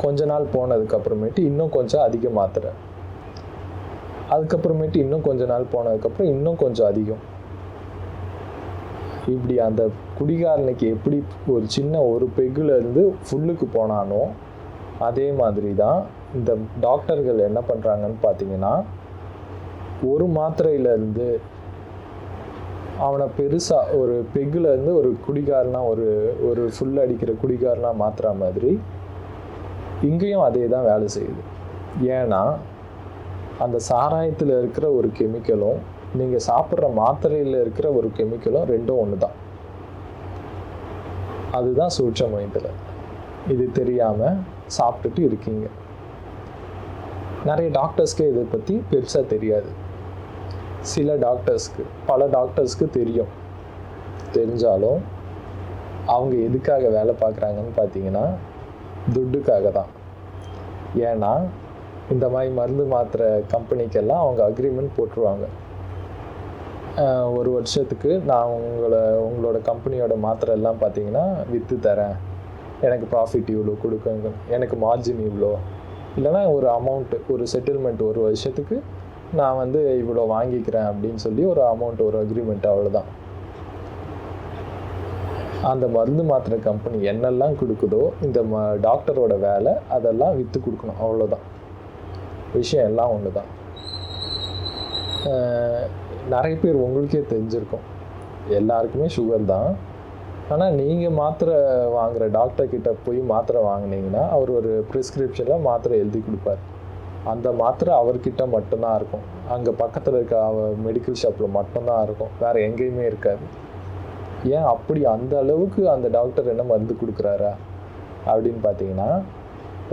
கொஞ்ச நாள் போனதுக்கப்புறமேட்டு இன்னும் கொஞ்சம் அதிக மாத்திரை. அதுக்கப்புறமேட்டு இன்னும் கொஞ்ச நாள் போனதுக்கப்புறம் இன்னும் கொஞ்சம் அதிகம். இப்படி அந்த குடிகாரனுக்கு எப்படி ஒரு சின்ன ஒரு பெக்குலேருந்து ஃபுல்லுக்கு போனானோ அதே மாதிரி தான் இந்த டாக்டர்கள் என்ன பண்ணுறாங்கன்னு பார்த்தீங்கன்னா, ஒரு மாத்திரையிலேருந்து அவனை பெருசாக ஒரு பெக்குலேருந்து ஒரு குடிகாரனாக ஒரு ஃபுல் அடிக்கிற குடிகாரனாக மாற்றுற மாதிரி இங்கேயும் அதே தான் வேலை செய்யுது. ஏன்னா அந்த சாராயத்தில் இருக்கிற ஒரு கெமிக்கலும் நீங்கள் சாப்பிட்ற மாத்திரையில் இருக்கிற ஒரு கெமிக்கலும் ரெண்டும் ஒன்று தான். அதுதான் சூட்சமத்தில். இது தெரியாமல் சாப்பிட்டுட்டு இருக்கீங்க. நிறைய டாக்டர்ஸ்க்கு இதை பற்றி பெருசாக தெரியாது. சில டாக்டர்ஸ்க்கு, பல டாக்டர்ஸ்க்கு தெரியும். தெரிஞ்சாலும் அவங்க எதுக்காக வேலை பார்க்குறாங்கன்னு பார்த்தீங்கன்னா, துட்டுக்காக தான். ஏன்னா இந்த மாதிரி மருந்து மாத்திரை கம்பெனிக்கெல்லாம் அவங்க அக்ரிமெண்ட் போட்டுருவாங்க. 1 வருஷத்துக்கு நான் உங்களோட கம்பெனியோட மாத்திரை எல்லாம் பார்த்தீங்கன்னா விற்று தரேன், எனக்கு ப்ராஃபிட் இவ்வளோ கொடுக்குங்க, எனக்கு மார்ஜின் இவ்வளோ, இல்லைனா ஒரு அமௌண்ட்டு, ஒரு செட்டில்மெண்ட் 1 வருஷத்துக்கு நான் இவ்வளோ வாங்கிக்கிறேன் அப்படின்னு சொல்லி ஒரு அமௌண்ட், ஒரு அக்ரிமெண்ட், அவ்வளோதான். அந்த மருந்து மாத்திரை கம்பெனி என்னெல்லாம் கொடுக்குதோ இந்த டாக்டரோட வேலை அதெல்லாம் விற்று கொடுக்கணும், அவ்வளோதான். விஷயம் எல்லாம் ஒன்று தான். நிறைய பேர் உங்களுக்கே தெரிஞ்சிருக்கும், எல்லாருக்குமே சுகர் தான். ஆனால் நீங்கள் மாத்திரை வாங்குகிற டாக்டர்கிட்ட போய் மாத்திரை வாங்கினீங்கன்னா அவர் ஒரு ப்ரிஸ்கிரிப்ஷனில் மாத்திரை எழுதி கொடுப்பார். அந்த மாத்திரை அவர்கிட்ட மட்டும்தான் இருக்கும். அங்கே பக்கத்தில் இருக்க மெடிக்கல் ஷாப்பில் மட்டும்தான் இருக்கும், வேறு எங்கேயுமே இருக்காது. ஏன் அப்படி அந்த அளவுக்கு அந்த டாக்டர் என்ன மருந்து கொடுக்குறாரா அப்படின்னு பார்த்தீங்கன்னா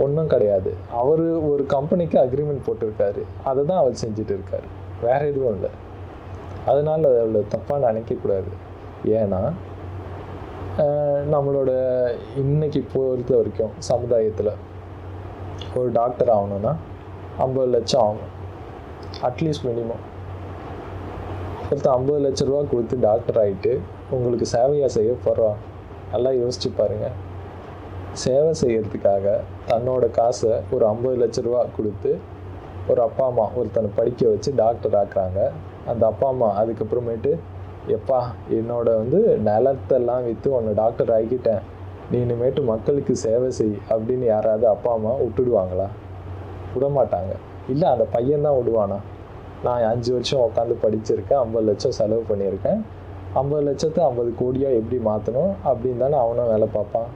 ஒன்றும் கிடையாது. அவர் ஒரு கம்பெனிக்கு அக்ரிமெண்ட் போட்டிருக்காரு, அதை தான் அவர் செஞ்சுட்டு இருக்காரு, வேறு எதுவும் இல்லை. அதனால் அவ்வளோ தப்பாக நினைக்கக்கூடாது. ஏன்னா நம்மளோட இன்னைக்கு பொறுத்த வரைக்கும் சமுதாயத்தில் ஒரு டாக்டர் ஆகணும்னா 50 லட்சம் ஆகும், அட்லீஸ்ட் மினிமம். ஒருத்தர் 50 லட்ச ரூபா கொடுத்து டாக்டர் ஆகிட்டு உங்களுக்கு சேவையாக செய்ய போகிறோம். நல்லா யோசிச்சு பாருங்கள். சேவை செய்கிறதுக்காக தன்னோட காசை ஒரு 50 லட்ச ரூபா கொடுத்து ஒரு அப்பா அம்மா ஒருத்தனை படிக்க வச்சு டாக்டர் ஆக்குறாங்க. அந்த அப்பா அம்மா அதுக்கப்புறமேட்டு, எப்பா என்னோட நிலத்தெல்லாம் விற்று உன்னை டாக்டர் ஆக்கிட்டேன், நீ இனிமேட்டு மக்களுக்கு சேவை செய் அப்படின்னு யாராவது அப்பா அம்மா விட்டுடுவாங்களா? விட மாட்டாங்க. இல்லை அந்த பையன்தான் விடுவானா? நான் 5 வருஷம் உட்காந்து படிச்சிருக்கேன், 50 லட்சம் செலவு பண்ணியிருக்கேன், 50 லட்சத்தை 50 கோடியாக எப்படி மாற்றணும் அப்படின்னு தானே அவனும் வேலை பார்ப்பான்.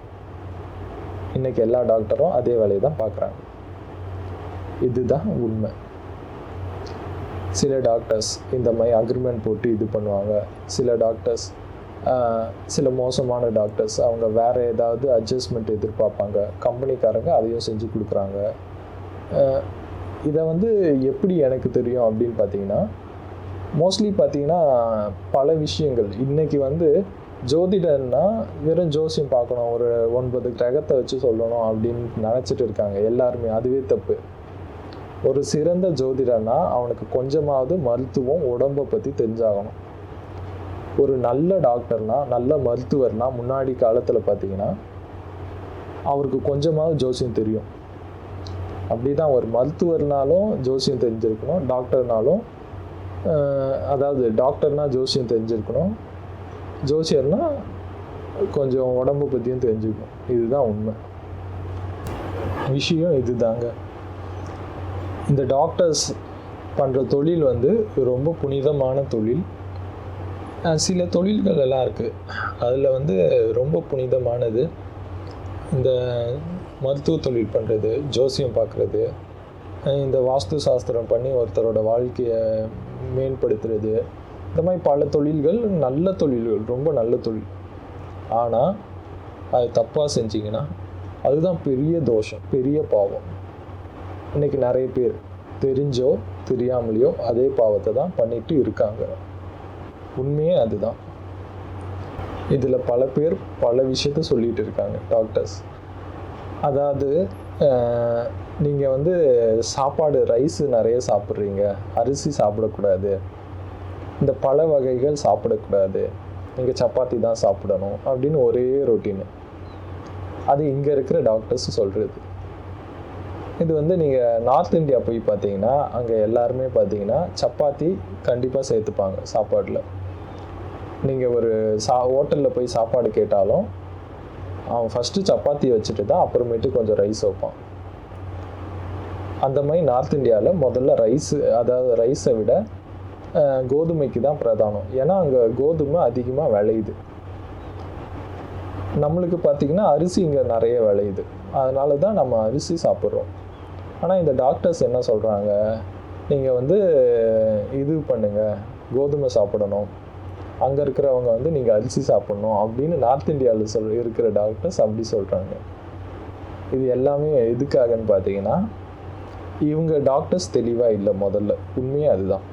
இன்றைக்கி எல்லா டாக்டரும் அதே வேலையை தான் பார்க்குறாங்க. இதுதான் உண்மை. சில டாக்டர்ஸ் இந்த மாதிரி அக்ரிமெண்ட் போட்டு இது பண்ணுவாங்க. சில டாக்டர்ஸ், சில மோசமான டாக்டர்ஸ், அவங்க வேறு ஏதாவது அட்ஜஸ்ட்மெண்ட் எதிர்பார்ப்பாங்க. கம்பெனிக்காரங்க அதையும் செஞ்சு கொடுக்குறாங்க. இதை எப்படி எனக்கு தெரியும் அப்படின்னு பார்த்தீங்கன்னா, மோஸ்ட்லி பார்த்தீங்கன்னா பல விஷயங்கள் இன்றைக்கி ஜோதிடன்னா வெறும் ஜோசியம் பார்க்கணும், ஒரு 9 கிரகத்தை வச்சு சொல்லணும் அப்படின்னு நினச்சிட்டு இருக்காங்க எல்லாருமே. அதுவே தப்பு. ஒரு சிறந்த ஜோதிடன்னா அவனுக்கு கொஞ்சமாவது மருத்துவம், உடம்பை பற்றி தெரிஞ்சாகணும். ஒரு நல்ல டாக்டர்னா, நல்ல மருத்துவர்னா முன்னாடி காலத்தில் பார்த்தீங்கன்னா அவருக்கு கொஞ்சமாவது ஜோசியம் தெரியும். அப்படி தான் ஒரு மருத்துவர்னாலும் ஜோசியம் தெரிஞ்சிருக்கணும், டாக்டர்னாலும் அதாவது டாக்டர்னால் ஜோசியம் தெரிஞ்சிருக்கணும், ஜோசியர்னா கொஞ்சம் உடம்பை பற்றியும் தெரிஞ்சுக்கணும். இதுதான் உண்மை விஷயம். இது தாங்க இந்த டாக்டர்ஸ் பண்ணுற தொழில் ரொம்ப புனிதமான தொழில். சில தொழில்கள் எல்லாம் இருக்குது, அதில் ரொம்ப புனிதமானது இந்த மருத்துவ தொழில் பண்ணுறது, ஜோசியம் பார்க்குறது, இந்த வாஸ்து சாஸ்திரம் பண்ணி ஒருத்தரோட வாழ்க்கையை மேம்படுத்துறது, இந்த மாதிரி பல தொழில்கள் நல்ல தொழில்கள், ரொம்ப நல்ல தொழில். ஆனால் அது தப்பாக செஞ்சிங்கன்னா அதுதான் பெரிய தோஷம், பெரிய பாவம். இன்றைக்கி நிறைய பேர் தெரிஞ்சோ தெரியாமலையோ அதே பாவத்தை தான் பண்ணிட்டு இருக்காங்க. உண்மையே அதுதான். இதில் பல பேர் பல விஷயத்த சொல்லிகிட்டு இருக்காங்க டாக்டர்ஸ். அதாவது நீங்கள் வந்து சாப்பாடு ரைஸு நிறைய சாப்பிட்றீங்க, அரிசி சாப்பிடக்கூடாது, இந்த பழ வகைகள் சாப்பிடக்கூடாது, நீங்கள் சப்பாத்தி தான் சாப்பிடணும் அப்படின்னு ஒரே ரொட்டீனு. அது இங்கே இருக்கிற டாக்டர்ஸ் சொல்கிறது. இது வந்து நீங்கள் நார்த் இந்தியா போய் பார்த்தீங்கன்னா அங்கே எல்லாருமே பார்த்தீங்கன்னா சப்பாத்தி கண்டிப்பாக சேர்த்துப்பாங்க சாப்பாட்டில். நீங்கள் ஒரு ஹோட்டலில் போய் சாப்பாடு கேட்டாலும் அவன் ஃபஸ்ட்டு சப்பாத்தி வச்சுட்டு தான் அப்புறமேட்டு கொஞ்சம் ரைஸ் வைப்பான். அந்த மாதிரி நார்த் இந்தியாவில் முதல்ல ரைஸு, அதாவது ரைஸை விட கோதுமைக்கு தான் பிரதானம். ஏன்னா அங்கே கோதுமை அதிகமாக விளையுது. நம்மளுக்கு பார்த்திங்கன்னா அரிசி இங்கே நிறைய விளையுது, அதனால தான் நம்ம அரிசி சாப்பிட்றோம். ஆனால் இந்த டாக்டர்ஸ் என்ன சொல்கிறாங்க, நீங்கள் வந்து இது பண்ணுங்கள், கோதுமை சாப்பிடணும், அங்கே இருக்கிறவங்க வந்து நீங்கள் அரிசி சாப்பிட்ணும் அப்படின்னு நார்த் இந்தியாவில் இருக்கிற டாக்டர்ஸ் அப்படி சொல்கிறாங்க. இது எல்லாமே எதுக்காகன்னு பார்த்தீங்கன்னா இவங்க டாக்டர்ஸ் தெளிவாக இல்லை. முதல்ல உண்மையே அதுதான்.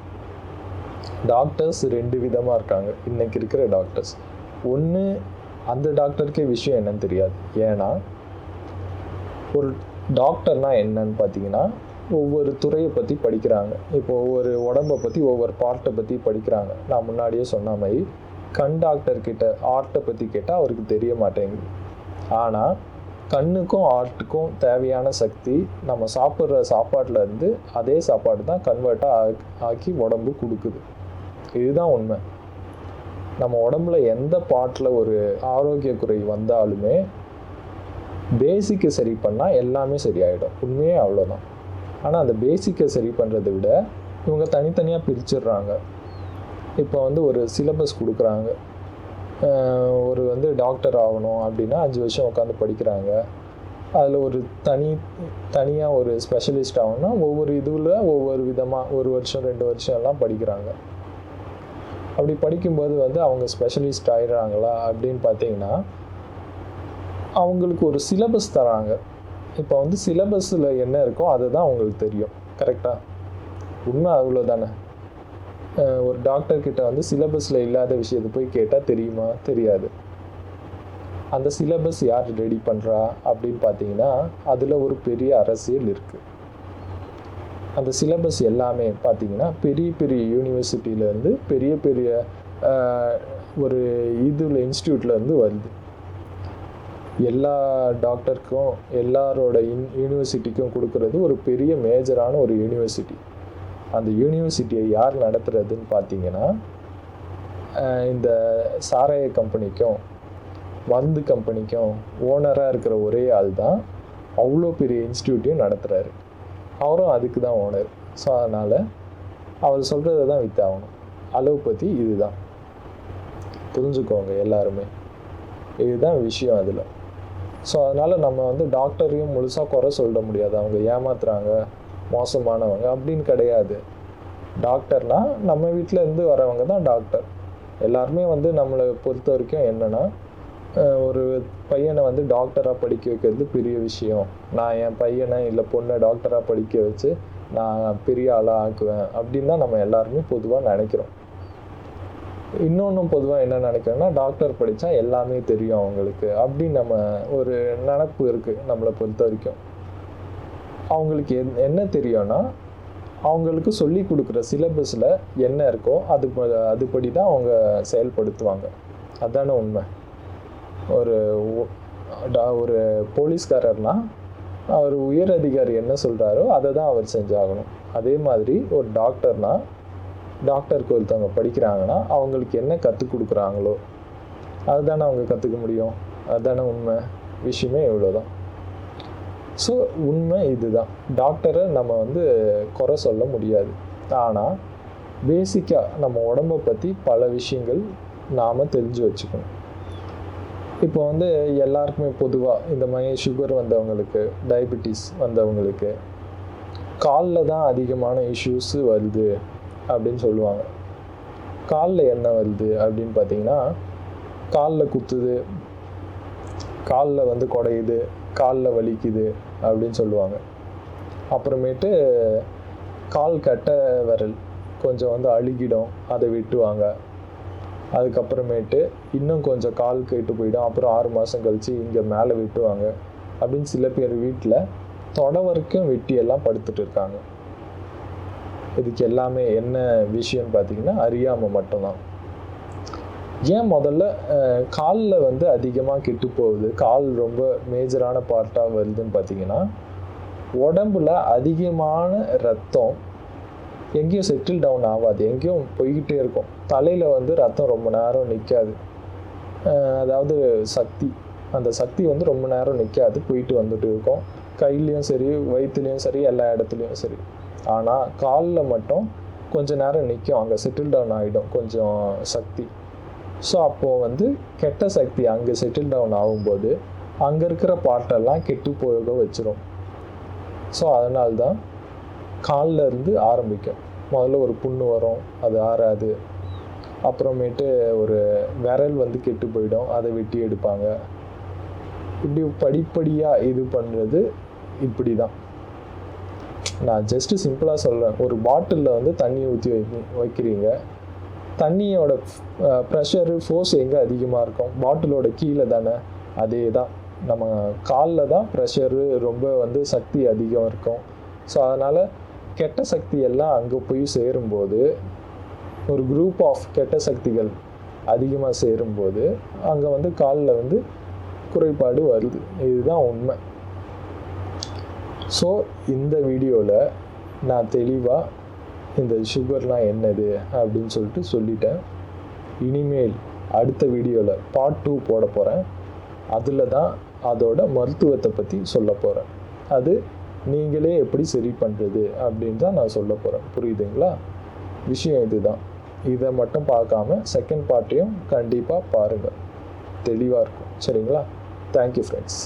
டாக்டர்ஸ் ரெண்டு விதமாக இருக்காங்க இன்றைக்கி இருக்கிற டாக்டர்ஸ். ஒன்று, அந்த டாக்டருக்கே விஷயம் என்னன்னு தெரியாது. ஏன்னா ஒரு டாக்டர்னால் என்னன்னு பார்த்தீங்கன்னா ஒவ்வொரு துறையை பற்றி படிக்கிறாங்க. இப்போ ஒவ்வொரு உடம்பை பற்றி ஒவ்வொரு பார்ட்டை பற்றி படிக்கிறாங்க. நான் முன்னாடியே சொன்ன மாதிரி கண் டாக்டர்கிட்ட ஆர்ட்டை பற்றி கேட்டால் அவருக்கு தெரிய மாட்டேங்குது. ஆனால் கண்ணுக்கும் ஆர்ட்டுக்கும் தேவையான சக்தி நம்ம சாப்பிட்ற சாப்பாட்டிலேருந்து அதே சாப்பாடு தான் கன்வெர்ட்டாக ஆக்கி உடம்பு கொடுக்குது. இதுதான் உண்மை. நம்ம உடம்புல எந்த பார்ட்டில் ஒரு ஆரோக்கிய குறை வந்தாலுமே பேசிக்கை சரி பண்ணால் எல்லாமே சரியாயிடும். உண்மையே அவ்வளோதான். ஆனால் அந்த பேசிக்கை சரி பண்ணுறதை விட இவங்க தனித்தனியாக பிரிச்சிடுறாங்க. இப்போ வந்து ஒரு சிலபஸ் கொடுக்குறாங்க. ஒரு வந்து டாக்டர் ஆகணும் அப்படின்னா 5 வருஷம் உட்காந்து படிக்கிறாங்க. அதில் ஒரு தனியாக ஒரு ஸ்பெஷலிஸ்ட் ஆகணும்னா ஒவ்வொரு இதில் ஒவ்வொரு விதமாக 1 வருஷம் 2 வருஷம் எல்லாம் படிக்கிறாங்க. அப்படி படிக்கும்போது வந்து அவங்க ஸ்பெஷலிஸ்ட் ஆகிடுறாங்களா அப்படின்னு பார்த்தீங்கன்னா அவங்களுக்கு ஒரு சிலபஸ் தராங்க. இப்போ வந்து சிலபஸில் என்ன இருக்கோ அதுதான் அவங்களுக்கு தெரியும். கரெக்டாக? உண்மை அவ்வளோதானே. ஒரு டாக்டர்கிட்ட வந்து சிலபஸில் இல்லாத விஷயத்தை போய் கேட்டால் தெரியுமா? தெரியாது. அந்த சிலபஸ் யார் ரெடி பண்ணுறா அப்படின்னு பார்த்தீங்கன்னா அதில் ஒரு பெரிய அரசியல் இருக்குது. அந்த சிலபஸ் எல்லாமே பார்த்தீங்கன்னா பெரிய பெரிய யூனிவர்சிட்டியிலேருந்து பெரிய பெரிய ஒரு இன்ஸ்டியூட்லேருந்து வருது. எல்லா டாக்டருக்கும் எல்லாரோட யூனிவர்சிட்டிக்கும் கொடுக்கறது ஒரு பெரிய மேஜரான ஒரு யூனிவர்சிட்டி. அந்த யூனிவர்சிட்டியை யார் நடத்துறதுன்னு பார்த்தீங்கன்னா இந்த சாராய கம்பெனிக்கும் மருந்து கம்பெனிக்கும் ஓனராக இருக்கிற ஒரே ஆள் தான் அவ்வளோ பெரிய இன்ஸ்டியூட்டையும் நடத்துகிறாரு. அவரும் அதுக்கு தான் ஓனர். ஸோ அதனால் அவர் சொல்கிறத தான் வித்தாகணும். அலோபதி இதுதான், புரிஞ்சுக்கோங்க எல்லாருமே. இதுதான் விஷயம் அதில். ஸோ அதனால் நம்ம வந்து டாக்டரையும் முழுசாக குறை சொல்ல முடியாது. அவங்க ஏமாத்துறாங்க, மோசமானவங்க அப்படின்னு கிடையாது. டாக்டர்னால் நம்ம வீட்டிலேருந்து வரவங்க தான் டாக்டர். எல்லாருமே வந்து நம்மளை பொறுத்த வரைக்கும் என்னென்னா ஒரு பையனை வந்து டாக்டராக படிக்க வைக்கிறது பெரிய விஷயம். நான் என் பையனை இல்லை பொண்ணை டாக்டராக படிக்க வச்சு நான் பெரிய ஆளாக ஆக்குவேன் அப்படின்னு தான் நம்ம எல்லாருமே பொதுவாக நினைக்கிறோம். இன்னொன்றும் பொதுவாக என்ன நினைக்கிறோன்னா டாக்டர் படித்தா எல்லாமே தெரியும் அவங்களுக்கு அப்படின்னு நம்ம ஒரு நினப்பு இருக்குது நம்மளை பொறுத்த வரைக்கும். அவங்களுக்கு என்ன தெரியும்னா அவங்களுக்கு சொல்லி கொடுக்குற சிலபஸில் என்ன இருக்கோ அதுபடி தான் அவங்க செயல்படுத்துவாங்க. அதுதானே உண்மை. ஒரு போலீஸ்காரர்னால் அவர் உயர் அதிகாரி என்ன சொல்கிறாரோ அதை தான் அவர் செஞ்சாகணும். அதே மாதிரி ஒரு டாக்டர்னால் டாக்டருக்கு ஒருத்தவங்க படிக்கிறாங்கன்னா அவங்களுக்கு என்ன கற்றுக் கொடுக்குறாங்களோ அதுதானே அவங்க கற்றுக்க முடியும். அதுதானே உண்மை. விஷயமே இவ்வளோதான். ஸோ உண்மை இதுதான். டாக்டரை நம்ம வந்து குறை சொல்ல முடியாது. ஆனால் பேசிக்காக நம்ம உடம்பை பற்றி பல விஷயங்கள் நாம் தெரிஞ்சு வச்சுக்கணும். இப்போ வந்து எல்லாருக்குமே பொதுவாக இந்த மாதிரி சுகர் வந்தவங்களுக்கு, டயபெட்டிஸ் வந்தவங்களுக்கு காலில் தான் அதிகமான இஷ்யூஸ் வருது அப்படின்னு சொல்லுவாங்க. காலில் என்ன வருது அப்படின்னு பார்த்தீங்கன்னா, காலில் குத்துது, காலில் வந்து குடையுது, காலில் வலிக்குது அப்படின்னு சொல்லுவாங்க. அப்புறமேட்டு கால் கட்டை விரல் கொஞ்சம் வந்து அழுகிடும், அதை வெட்டுவாங்க. அதுக்கப்புறமேட்டு இன்னும் கொஞ்சம் கால் கெட்டு போயிடும், அப்புறம் 6 மாதம் கழித்து இங்கே மேலே வெட்டுவாங்க அப்படின்னு சில பேர் வீட்டில் தொடை வரைக்கும் வெட்டியெல்லாம் படுத்துட்டு இருக்காங்க. இதுக்கு எல்லாமே என்ன விஷயம்னு பார்த்தீங்கன்னா, அறியாமல் மட்டும்தான். ஏன் முதல்ல காலில் வந்து அதிகமாக கெட்டு போகுது, கால் ரொம்ப மேஜரான பார்ட்டாக வருதுன்னு பார்த்தீங்கன்னா, உடம்புல அதிகமான ரத்தம் எங்கேயும் செட்டில் டவுன் ஆகாது, எங்கேயும் போய்கிட்டே இருக்கும். தலையில் வந்து ரத்தம் ரொம்ப நேரம் நிற்காது, அதாவது சக்தி, அந்த சக்தி வந்து ரொம்ப நேரம் நிற்காது, போயிட்டு வந்துட்டு இருக்கும். கையிலையும் சரி, வயிற்றுலையும் சரி, எல்லா இடத்துலையும் சரி. ஆனால் காலில் மட்டும் கொஞ்சம் நேரம் நிற்கும், அங்கே செட்டில் டவுன் ஆகிடும் கொஞ்சம் சக்தி. ஸோ அப்போது வந்து கெட்ட சக்தி அங்கே செட்டில் டவுன் ஆகும்போது அங்கே இருக்கிற பார்ட்டெல்லாம் கெட்டு போக வச்சிரும். ஸோ அதனால்தான் காலில் இருந்து ஆரம்பிக்கும். முதல்ல ஒரு புண்ணு வரும், அது ஆறாது. அப்புறமேட்டு ஒரு விரல் வந்து கெட்டு போயிடும், அதை வெட்டி எடுப்பாங்க. இப்படி படிப்படியாக இது பண்ணுறது இப்படி தான். நான் ஜஸ்ட்டு சிம்பிளாக சொல்கிறேன். ஒரு பாட்டிலில் வந்து தண்ணி ஊற்றி வைக்கிறீங்க. தண்ணியோட ப்ரெஷரு, ஃபோர்ஸ் எங்கே அதிகமாக இருக்கும்? பாட்டிலோட கீழே தானே. அதே தான், நம்ம காலில் தான் ப்ரெஷரு ரொம்ப வந்து சக்தி அதிகம் இருக்கும். ஸோ அதனால் கெட்ட சக்தி எல்லாம் அங்கே போய் சேரும்போது, ஒரு குரூப் ஆஃப் கெட்ட சக்திகள் அதிகமாக சேரும்போது அங்கே வந்து காலில் வந்து குறைபாடு வருது. இதுதான் உண்மை. ஸோ இந்த வீடியோவில் நான் தெளிவாக இந்த சுகர்லாம் என்னது அப்படின்னு சொல்லிட்டேன். இனிமேல் அடுத்த வீடியோவில் பார்ட் 2 போட போகிறேன். அதில் தான் அதோட மருத்துவத்தை பற்றி சொல்ல போகிறேன். அது நீங்களே எப்படி சரி பண்ணுறது அப்படின்னு தான் நான் சொல்ல போகிறேன். புரியுதுங்களா? விஷயம் இதுதான். இதை மட்டும் பார்க்காம செகண்ட் பார்ட்டையும் கண்டிப்பாக பாருங்கள், தெளிவாக இருக்கும். சரிங்களா? Thank you friends.